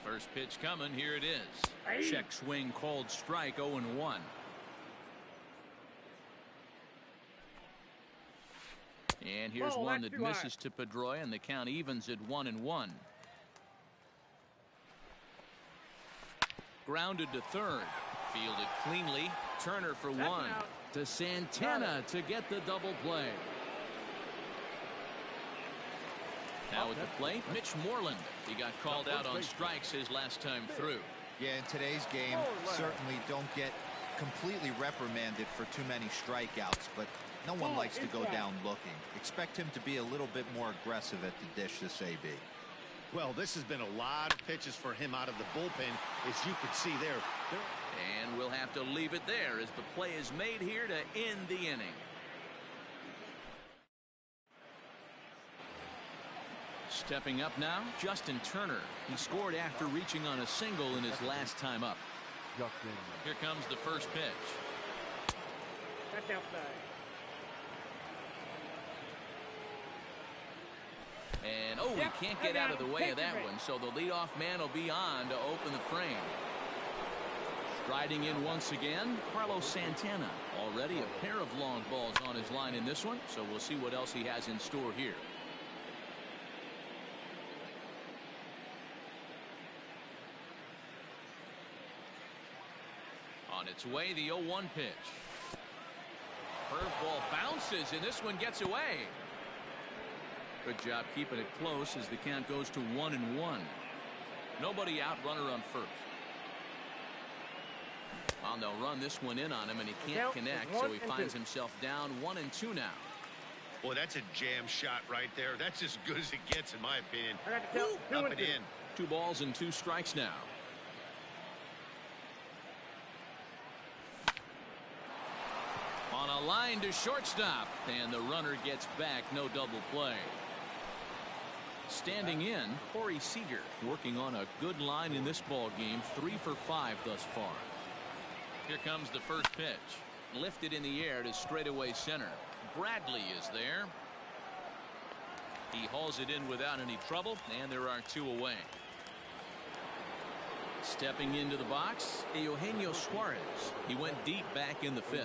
Speaker 1: First pitch coming. Here it is. Check swing called strike. 0-1. And here's one that misses to Pedroia, and the count evens at 1-1. Grounded to third. Fielded cleanly. Turner for 1. To Santana to get the double play. Now at the plate, Mitch Moreland. He got called out on strikes his last time through.
Speaker 4: Yeah, in today's game, certainly don't get completely reprimanded for too many strikeouts, but no one likes to go down looking. Expect him to be a little bit more aggressive at the dish this AB.
Speaker 3: Well, this has been a lot of pitches for him out of the bullpen, as you can see there.
Speaker 1: And we'll have to leave it there as the play is made here to end the inning. Stepping up now, Justin Turner. He scored after reaching on a single in his last time up. Here comes the first pitch.
Speaker 7: That's outside.
Speaker 1: And he can't get out of the way of that one, so the leadoff man will be on to open the frame. Striding in once again, Carlos Santana. Already a pair of long balls on his line in this one, so we'll see what else he has in store here. On its way, the 0-1 pitch. Curveball bounces, and this one gets away. Good job keeping it close as the count goes to 1-1. Nobody out, runner on first. Well, they'll run this one in on him, and he can't connect, so he finds himself down 1-2 now.
Speaker 3: Boy, that's a jam shot right there. That's as good as it gets, in my opinion.
Speaker 7: Up
Speaker 3: and in.
Speaker 1: 2 balls and 2 strikes now. On a line to shortstop, and the runner gets back. No double play. Standing in, Corey Seager, working on a good line in this ball game. 3 for 5 thus far. Here comes the first pitch. Lifted in the air to straightaway center. Bradley is there. He hauls it in without any trouble, and there are 2 away. Stepping into the box, Eugenio Suarez. He went deep back in the 5th.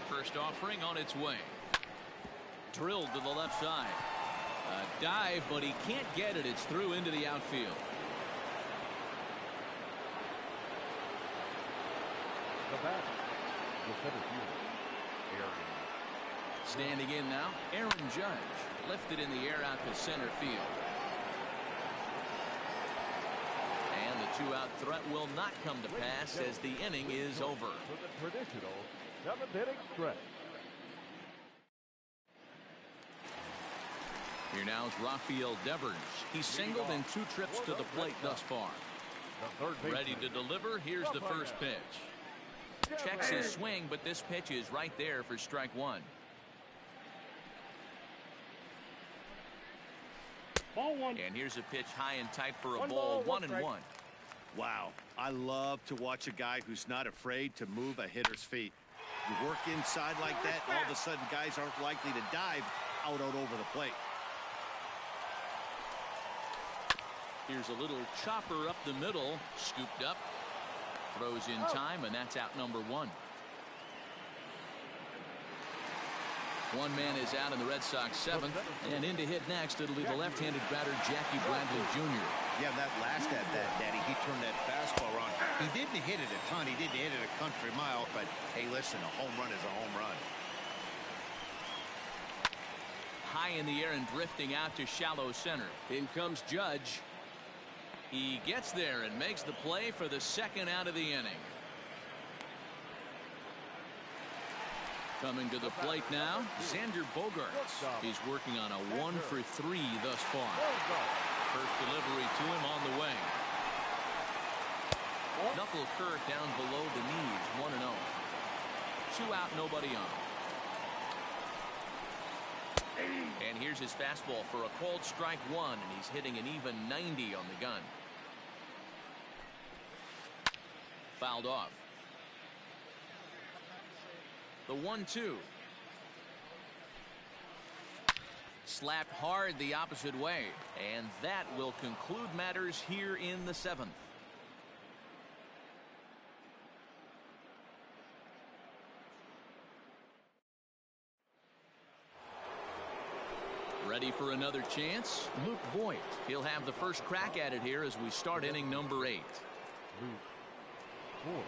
Speaker 1: First offering on its way. Drilled to the left side. A dive, but he can't get it. It's through into the outfield.
Speaker 2: The batter, the center fielder, Aaron.
Speaker 1: Standing in now, Aaron Judge. Lifted in the air out to center field. And the 2-out threat will not come to pass as the inning is over.
Speaker 2: For the traditional 7th inning stretch.
Speaker 1: Here now is Rafael Devers. He's singled in 2 trips to the plate thus far. Ready to deliver. Here's the first pitch. Checks his swing, but this pitch is right there for strike 1.
Speaker 7: Ball one.
Speaker 1: And here's a pitch high and tight for a
Speaker 7: One
Speaker 1: ball,
Speaker 7: ball,
Speaker 1: 1-1.
Speaker 7: strike.
Speaker 3: Wow, I love to watch a guy who's not afraid to move a hitter's feet. You work inside like that, all of a sudden guys aren't likely to dive out over the plate.
Speaker 1: Here's a little chopper up the middle, scooped up, throws in time, and that's out number 1. One man is out in the Red Sox 7th, and in to hit next, it'll be the left-handed batter Jackie Bradley Jr.
Speaker 3: Yeah, that last at bat, Daddy, he turned that fastball around. He didn't hit it a ton. He didn't hit it a country mile, but hey, listen, a home run is a home run.
Speaker 1: High in the air and drifting out to shallow center.
Speaker 5: In comes Judge.
Speaker 1: He gets there and makes the play for the second out of the inning. Coming to the plate now, Xander Bogaerts. He's working on a 1-for-3 thus far. First delivery to him on the way. Knuckle curve down below the knees, 1-0. 2 out, nobody on. And here's his fastball for a called strike 1, and he's hitting an even 90 on the gun. Fouled off. The 1-2. Slapped hard the opposite way, and that will conclude matters here in the 7th. Ready for another chance? Luke Voigt. He'll have the first crack at it here as we start inning number 8.
Speaker 2: Luke Voigt.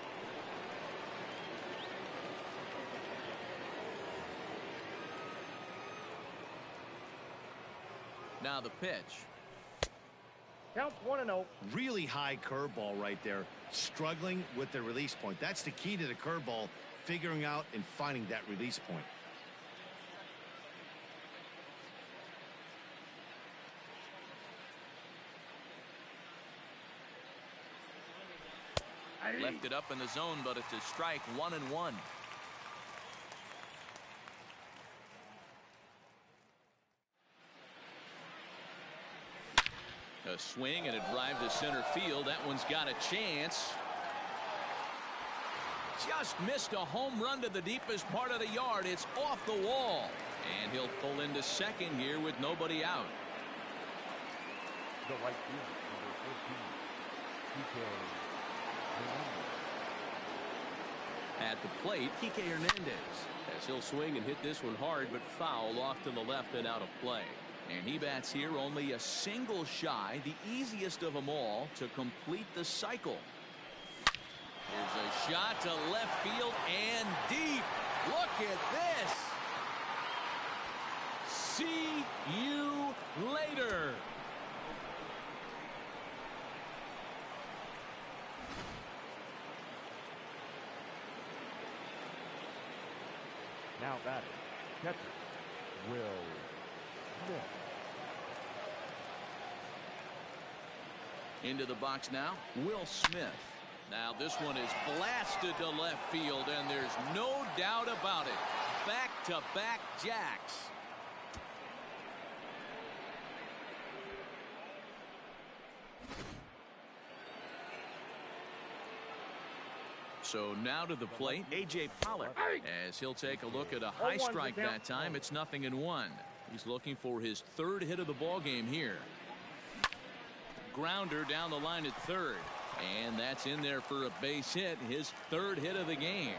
Speaker 1: Now the pitch.
Speaker 7: Counts 1-0.
Speaker 3: Really high curveball right there. Struggling with the release point. That's the key to the curveball, figuring out and finding that release point.
Speaker 1: Left it up in the zone, but it's a strike, 1-1. A swing and a drive to center field. That one's got a chance. Just missed a home run to the deepest part of the yard. It's off the wall. And he'll pull into second here with nobody out.
Speaker 2: The right field, number 14, PK Hernandez.
Speaker 1: At the plate, Kike Hernandez.
Speaker 5: As he'll swing and hit this one hard, but foul off to the left and out of play.
Speaker 1: And he bats here only a single shy, the easiest of them all to complete the cycle. Here's a shot to left field and deep. Look at this. See you later.
Speaker 2: Now batting, catcher, Will Smith.
Speaker 1: Into the box now, Will Smith. Now this one is blasted to left field, and there's no doubt about it. Back-to-back jacks. So now to the plate, A.J. Pollock, as he'll take a look at a high strike that time. It's 0-1. He's looking for his third hit of the ball game here. Grounder down the line at third, and that's in there for a base hit, his third hit of the game.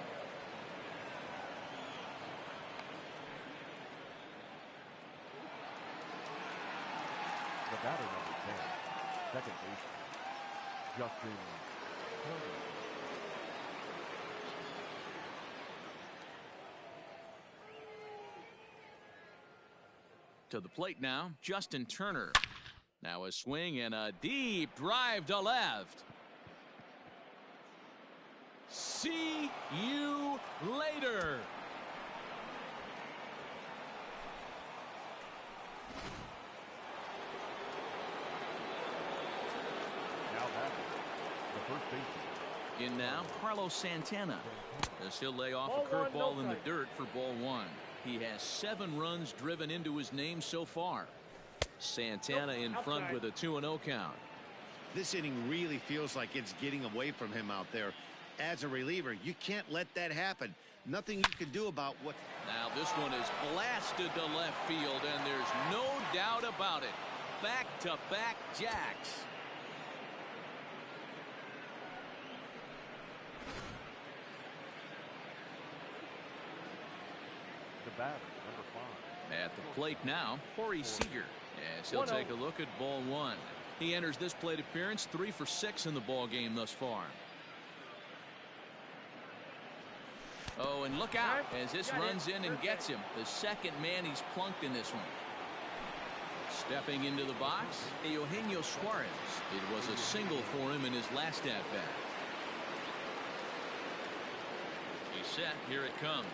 Speaker 2: The batter, number 10, second baseman, Justin Turner.
Speaker 1: To the plate now, Justin Turner. Now a swing and a deep drive to left. See you later.
Speaker 2: Now batting, the first baseman.
Speaker 1: In now, Carlos Santana. As he'll lay off a
Speaker 7: Ball one,
Speaker 1: curveball
Speaker 7: no
Speaker 1: in the
Speaker 7: strike.
Speaker 1: dirt for ball 1. He has 7 runs driven into his name so far.
Speaker 5: Santana in front with a 2-0 count.
Speaker 3: This inning really feels like it's getting away from him out there. As a reliever, you can't let that happen. Nothing you can do about what.
Speaker 5: Now this one is blasted to left field, and there's no doubt about it. Back-to-back jacks.
Speaker 2: The batter, number 5.
Speaker 1: At the plate now, Corey Seager. As he'll take a look at ball 1. He enters this plate appearance 3 for 6 in the ball game thus far. Oh, and look out as this runs in and gets him. The second man he's plunked in this one. Stepping into the box, Eugenio Suarez. It was a single for him in his last at-bat. He's set. Here it comes.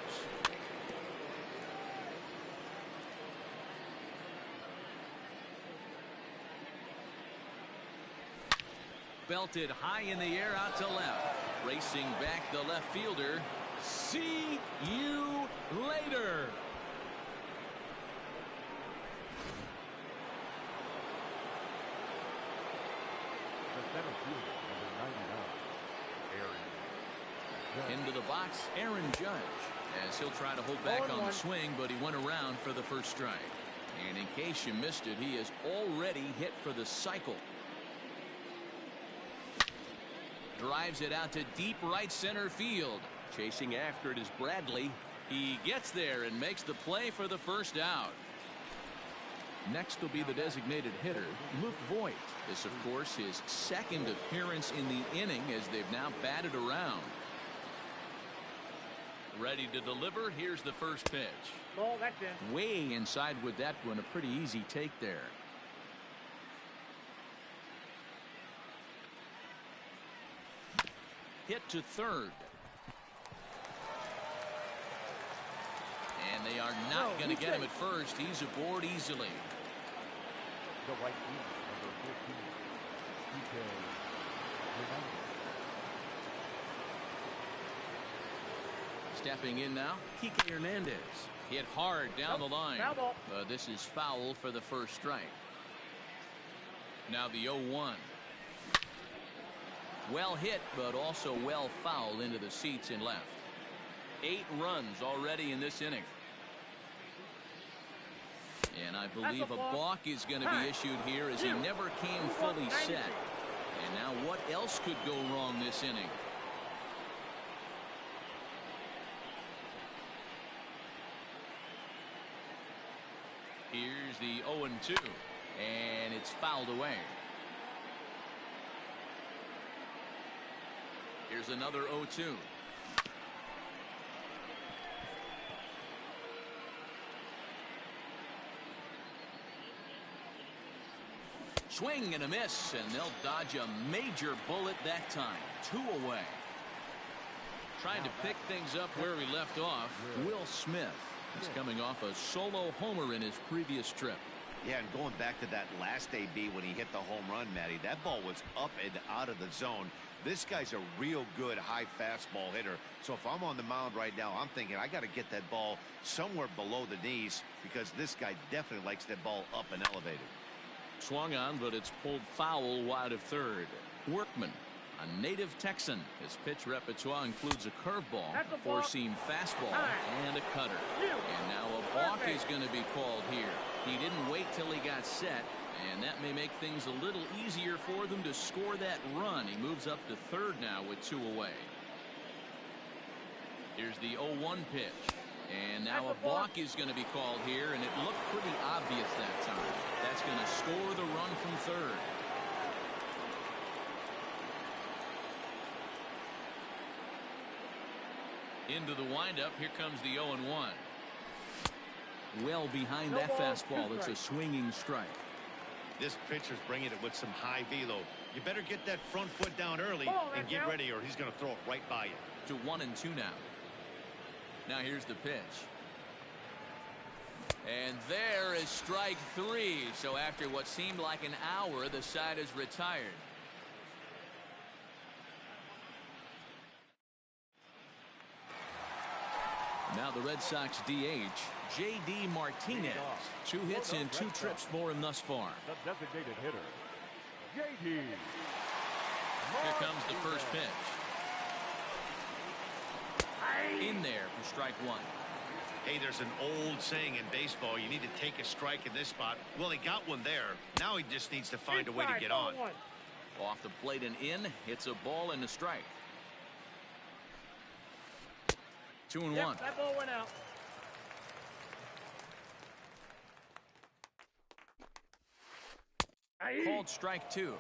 Speaker 1: Belted high in the air out to left. Racing back the left fielder. See you later.
Speaker 2: The center fielder, number 99, Aaron Judge.
Speaker 1: Into the box, Aaron Judge. As he'll try to hold back on the swing, but he went around for the first strike. And in case you missed it, he is already hit for the cycle. Drives it out to deep right center field. Chasing after it is Bradley. He gets there and makes the play for the first out. Next will be the designated hitter, Luke Voigt. This, of course, his second appearance in the inning as they've now batted around. Ready to deliver. Here's the first pitch.
Speaker 7: Ball, that's in.
Speaker 1: Way inside with that one. A pretty easy take there. Hit to third. And they are not going to get him at first. He's aboard easily.
Speaker 2: The right fielder, number 14, PK Hernandez.
Speaker 1: Stepping in now, Kike Hernandez. Hit hard down the line. This is foul for the first strike. Now the 0-1. Well hit, but also well fouled into the seats in left. 8 runs already in this inning. And I believe a balk is going to be issued here as he never came fully set. And now what else could go wrong this inning? Here's the 0-2. And it's fouled away. Here's another 0-2. Swing and a miss, and they'll dodge a major bullet that time. 2 away. Trying to pick things up where we left off, Will Smith is coming off a solo homer in his previous trip.
Speaker 3: Yeah, and going back to that last AB when he hit the home run, Matty, that ball was up and out of the zone. This guy's a real good high fastball hitter. So if I'm on the mound right now, I'm thinking I got to get that ball somewhere below the knees because this guy definitely likes that ball up and elevated.
Speaker 1: Swung on, but it's pulled foul wide of third. Workman, a native Texan. His pitch repertoire includes a curveball, a four-seam fastball, and a cutter. And now a balk is going to be called here. He didn't wait till he got set, and that may make things a little easier for them to score that run. He moves up to third now with 2 away. Here's the 0-1 pitch. And now a balk is going to be called here, and it looked pretty obvious that time. That's going to score the run from third. Into the windup. Here comes the 0-1. Well behind that fastball. It's a swinging strike.
Speaker 3: This pitcher's bringing it with some high velo. You better get that front foot down early and get ready, or he's going to throw it right by you.
Speaker 1: To 1-2 now. Now here's the pitch. And there is strike 3. So after what seemed like an hour, the side is retired.
Speaker 5: Now the Red Sox DH, J.D. Martinez. 2 hits and 2 trips for him thus far.
Speaker 2: The designated hitter, J.D.
Speaker 5: Here comes the first pitch. In there for strike 1.
Speaker 3: Hey, there's an old saying in baseball, you need to take a strike in this spot. Well, he got one there. Now he just needs to find a way to get on.
Speaker 5: Off the plate and in. It's a ball and a strike. 2-1.
Speaker 7: That ball went out.
Speaker 5: Called strike 2.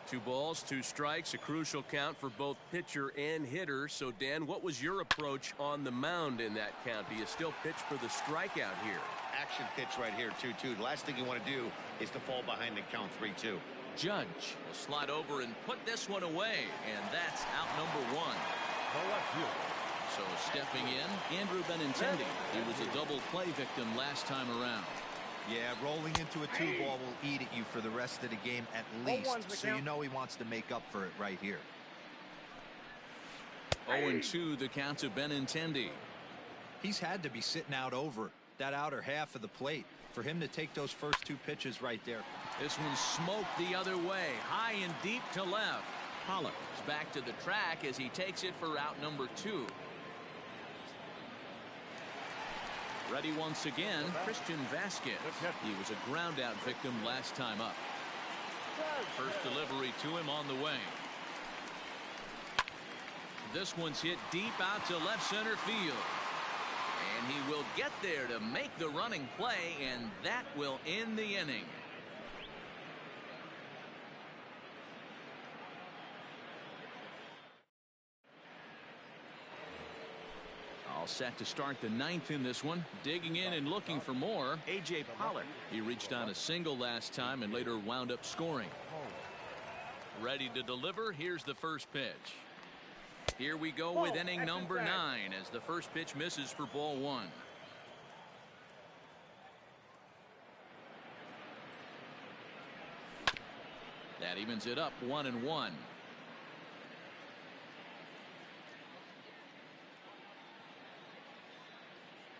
Speaker 5: 2 balls, 2 strikes, a crucial count for both pitcher and hitter. So, Dan, what was your approach on the mound in that count? Do you still pitch for the strikeout here?
Speaker 3: Action pitch right here, 2-2. The last thing you want to do is to fall behind the count 3-2.
Speaker 5: Judge will slide over and put this one away, and that's out number 1.
Speaker 2: The left fielder,
Speaker 5: So stepping in, Andrew Benintendi. He was a double play victim last time around.
Speaker 4: Yeah, rolling into a 2-ball will eat at you for the rest of the game at least. So you know he wants to make up for it right here.
Speaker 5: 0-2 the count to Benintendi.
Speaker 6: He's had to be sitting out over that outer half of the plate for him to take those first 2 pitches right there.
Speaker 5: This one smoked the other way, high and deep to left. Pollock is back to the track as he takes it for out number 2. Ready once again, Christian Vasquez. He was a ground out victim last time up. First delivery to him on the way. This one's hit deep out to left center field. And he will get there to make the running play, and that will end the inning. All set to start the 9th in this one. Digging in and looking for more, A.J. Pollock. He reached on a single last time and later wound up scoring. Ready to deliver. Here's the first pitch. Here we go with inning number 9 as the first pitch misses for ball 1. That evens it up 1-1.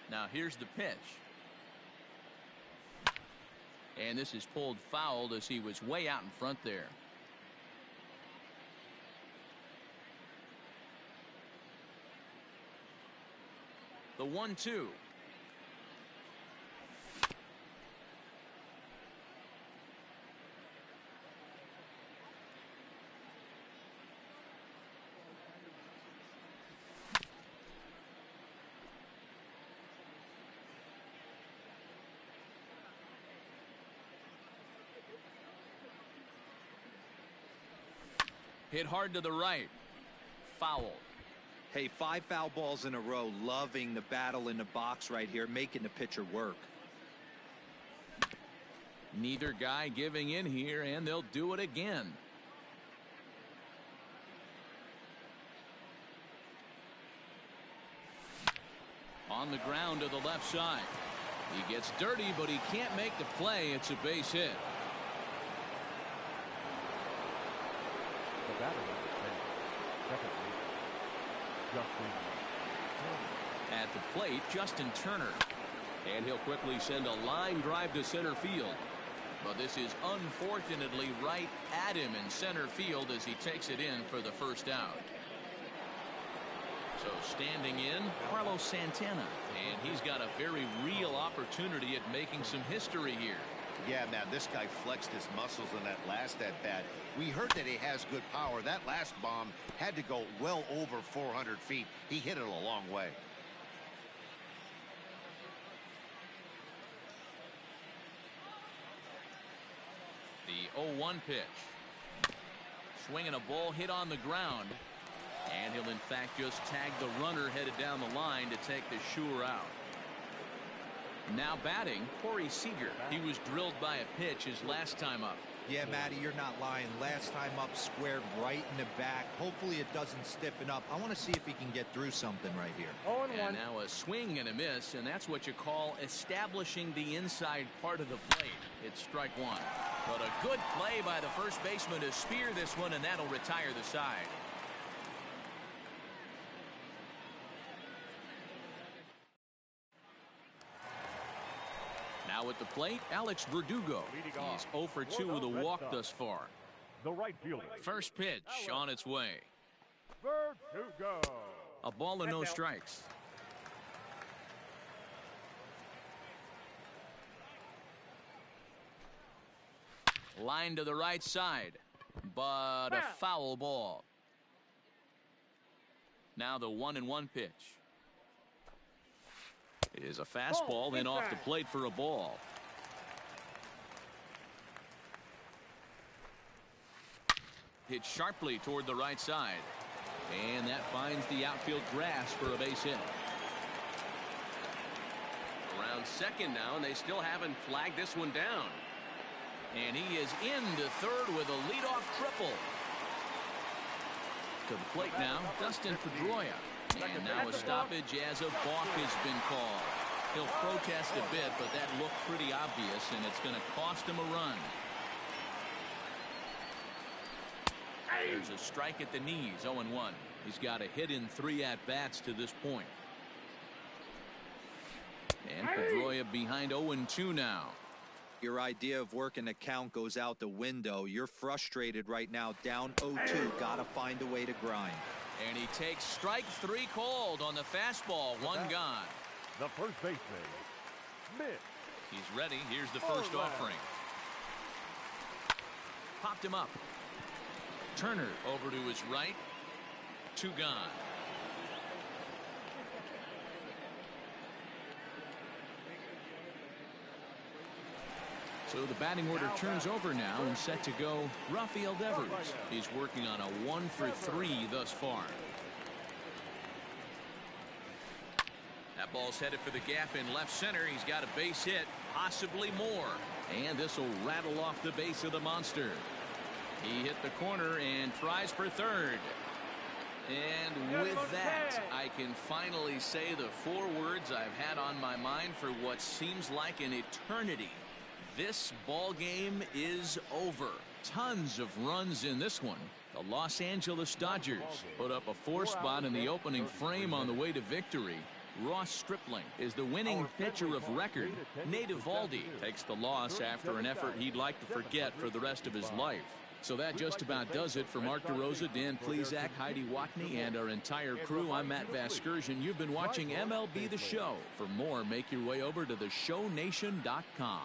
Speaker 5: Now here's the pitch. And this is pulled foul as he was way out in front there. The 1-2. Hit hard to the right. Foul.
Speaker 4: Hey, 5 foul balls in a row. Loving the battle in the box right here, making the pitcher work.
Speaker 5: Neither guy giving in here, and they'll do it again. On the ground to the left side. He gets dirty, but he can't make the play. It's a base hit.
Speaker 2: the batter on the bench, second base, Justin Turner.
Speaker 5: At the plate, Justin Turner. And he'll quickly send a line drive to center field. But this is unfortunately right at him in center field as he takes it in for the first out. So standing in, Carlos Santana. And he's got a very real opportunity at making some history here.
Speaker 3: Yeah, man, this guy flexed his muscles in that last at-bat. We heard that he has good power. That last bomb had to go well over 400 feet. He hit it a long way.
Speaker 5: The 0-1 pitch. Swinging a ball hit on the ground. And he'll in fact just tag the runner headed down the line to take the sure out. Now batting, Corey Seager. He was drilled by a pitch his last time up.
Speaker 4: Yeah, Matty, you're not lying. Last time up, squared right in the back. Hopefully it doesn't stiffen up. I want to see if he can get through something right here.
Speaker 7: 0-1.
Speaker 5: And now a swing and a miss, and that's what you call establishing the inside part of the plate. It's strike one. But a good play by the first baseman to spear this one, and that'll retire the side.
Speaker 1: Now at the plate, Alex Verdugo. He's 0 for 2 with a walk thus far.
Speaker 2: The right fielder.
Speaker 1: First pitch on its way.
Speaker 2: Verdugo.
Speaker 1: A ball and no strikes. Line to the right side, but a foul ball. Now the 1-1 pitch. It is a fastball and off the plate for a ball. Hit sharply toward the right side. And that finds the outfield grass for a base hit. Around second now, and they still haven't flagged this one down. And he is into third with a leadoff triple. To the plate now, Dustin Pedroia. And now a stoppage as a balk has been called. He'll protest a bit, but that looked pretty obvious, and it's going to cost him a run. There's a strike at the knees, 0-1. He's got a hit in 3 at-bats to this point. And Pedroia behind 0-2 now.
Speaker 4: Your idea of working the count goes out the window. You're frustrated right now, down 0-2. Got to find a way to grind.
Speaker 1: And he takes strike 3 called on the fastball. 1 gone.
Speaker 2: The first baseman, Mitch.
Speaker 1: He's ready. Here's the first offering. Popped him up. Turner over to his right. 2 gone. So the batting order turns over now and set to go Rafael Devers. He's working on a 1 for 3 thus far. That ball's headed for the gap in left center. He's got a base hit, possibly more. And this will rattle off the base of the monster. He hit the corner and tries for third. And with that, I can finally say the 4 words I've had on my mind for what seems like an eternity. This ball game is over. Tons of runs in this one. The Los Angeles Dodgers put up a 4 spot in the opening frame on the way to victory. Ross Stripling is the winning pitcher of record. Nate Eovaldi takes the loss after an effort he'd like to forget for the rest of his life. So that just about does it for Mark DeRosa, Dan Plesac, Heidi Watney, and our entire crew. I'm Matt Vasgersian. You've been watching MLB The Show. For more, make your way over to theshownation.com.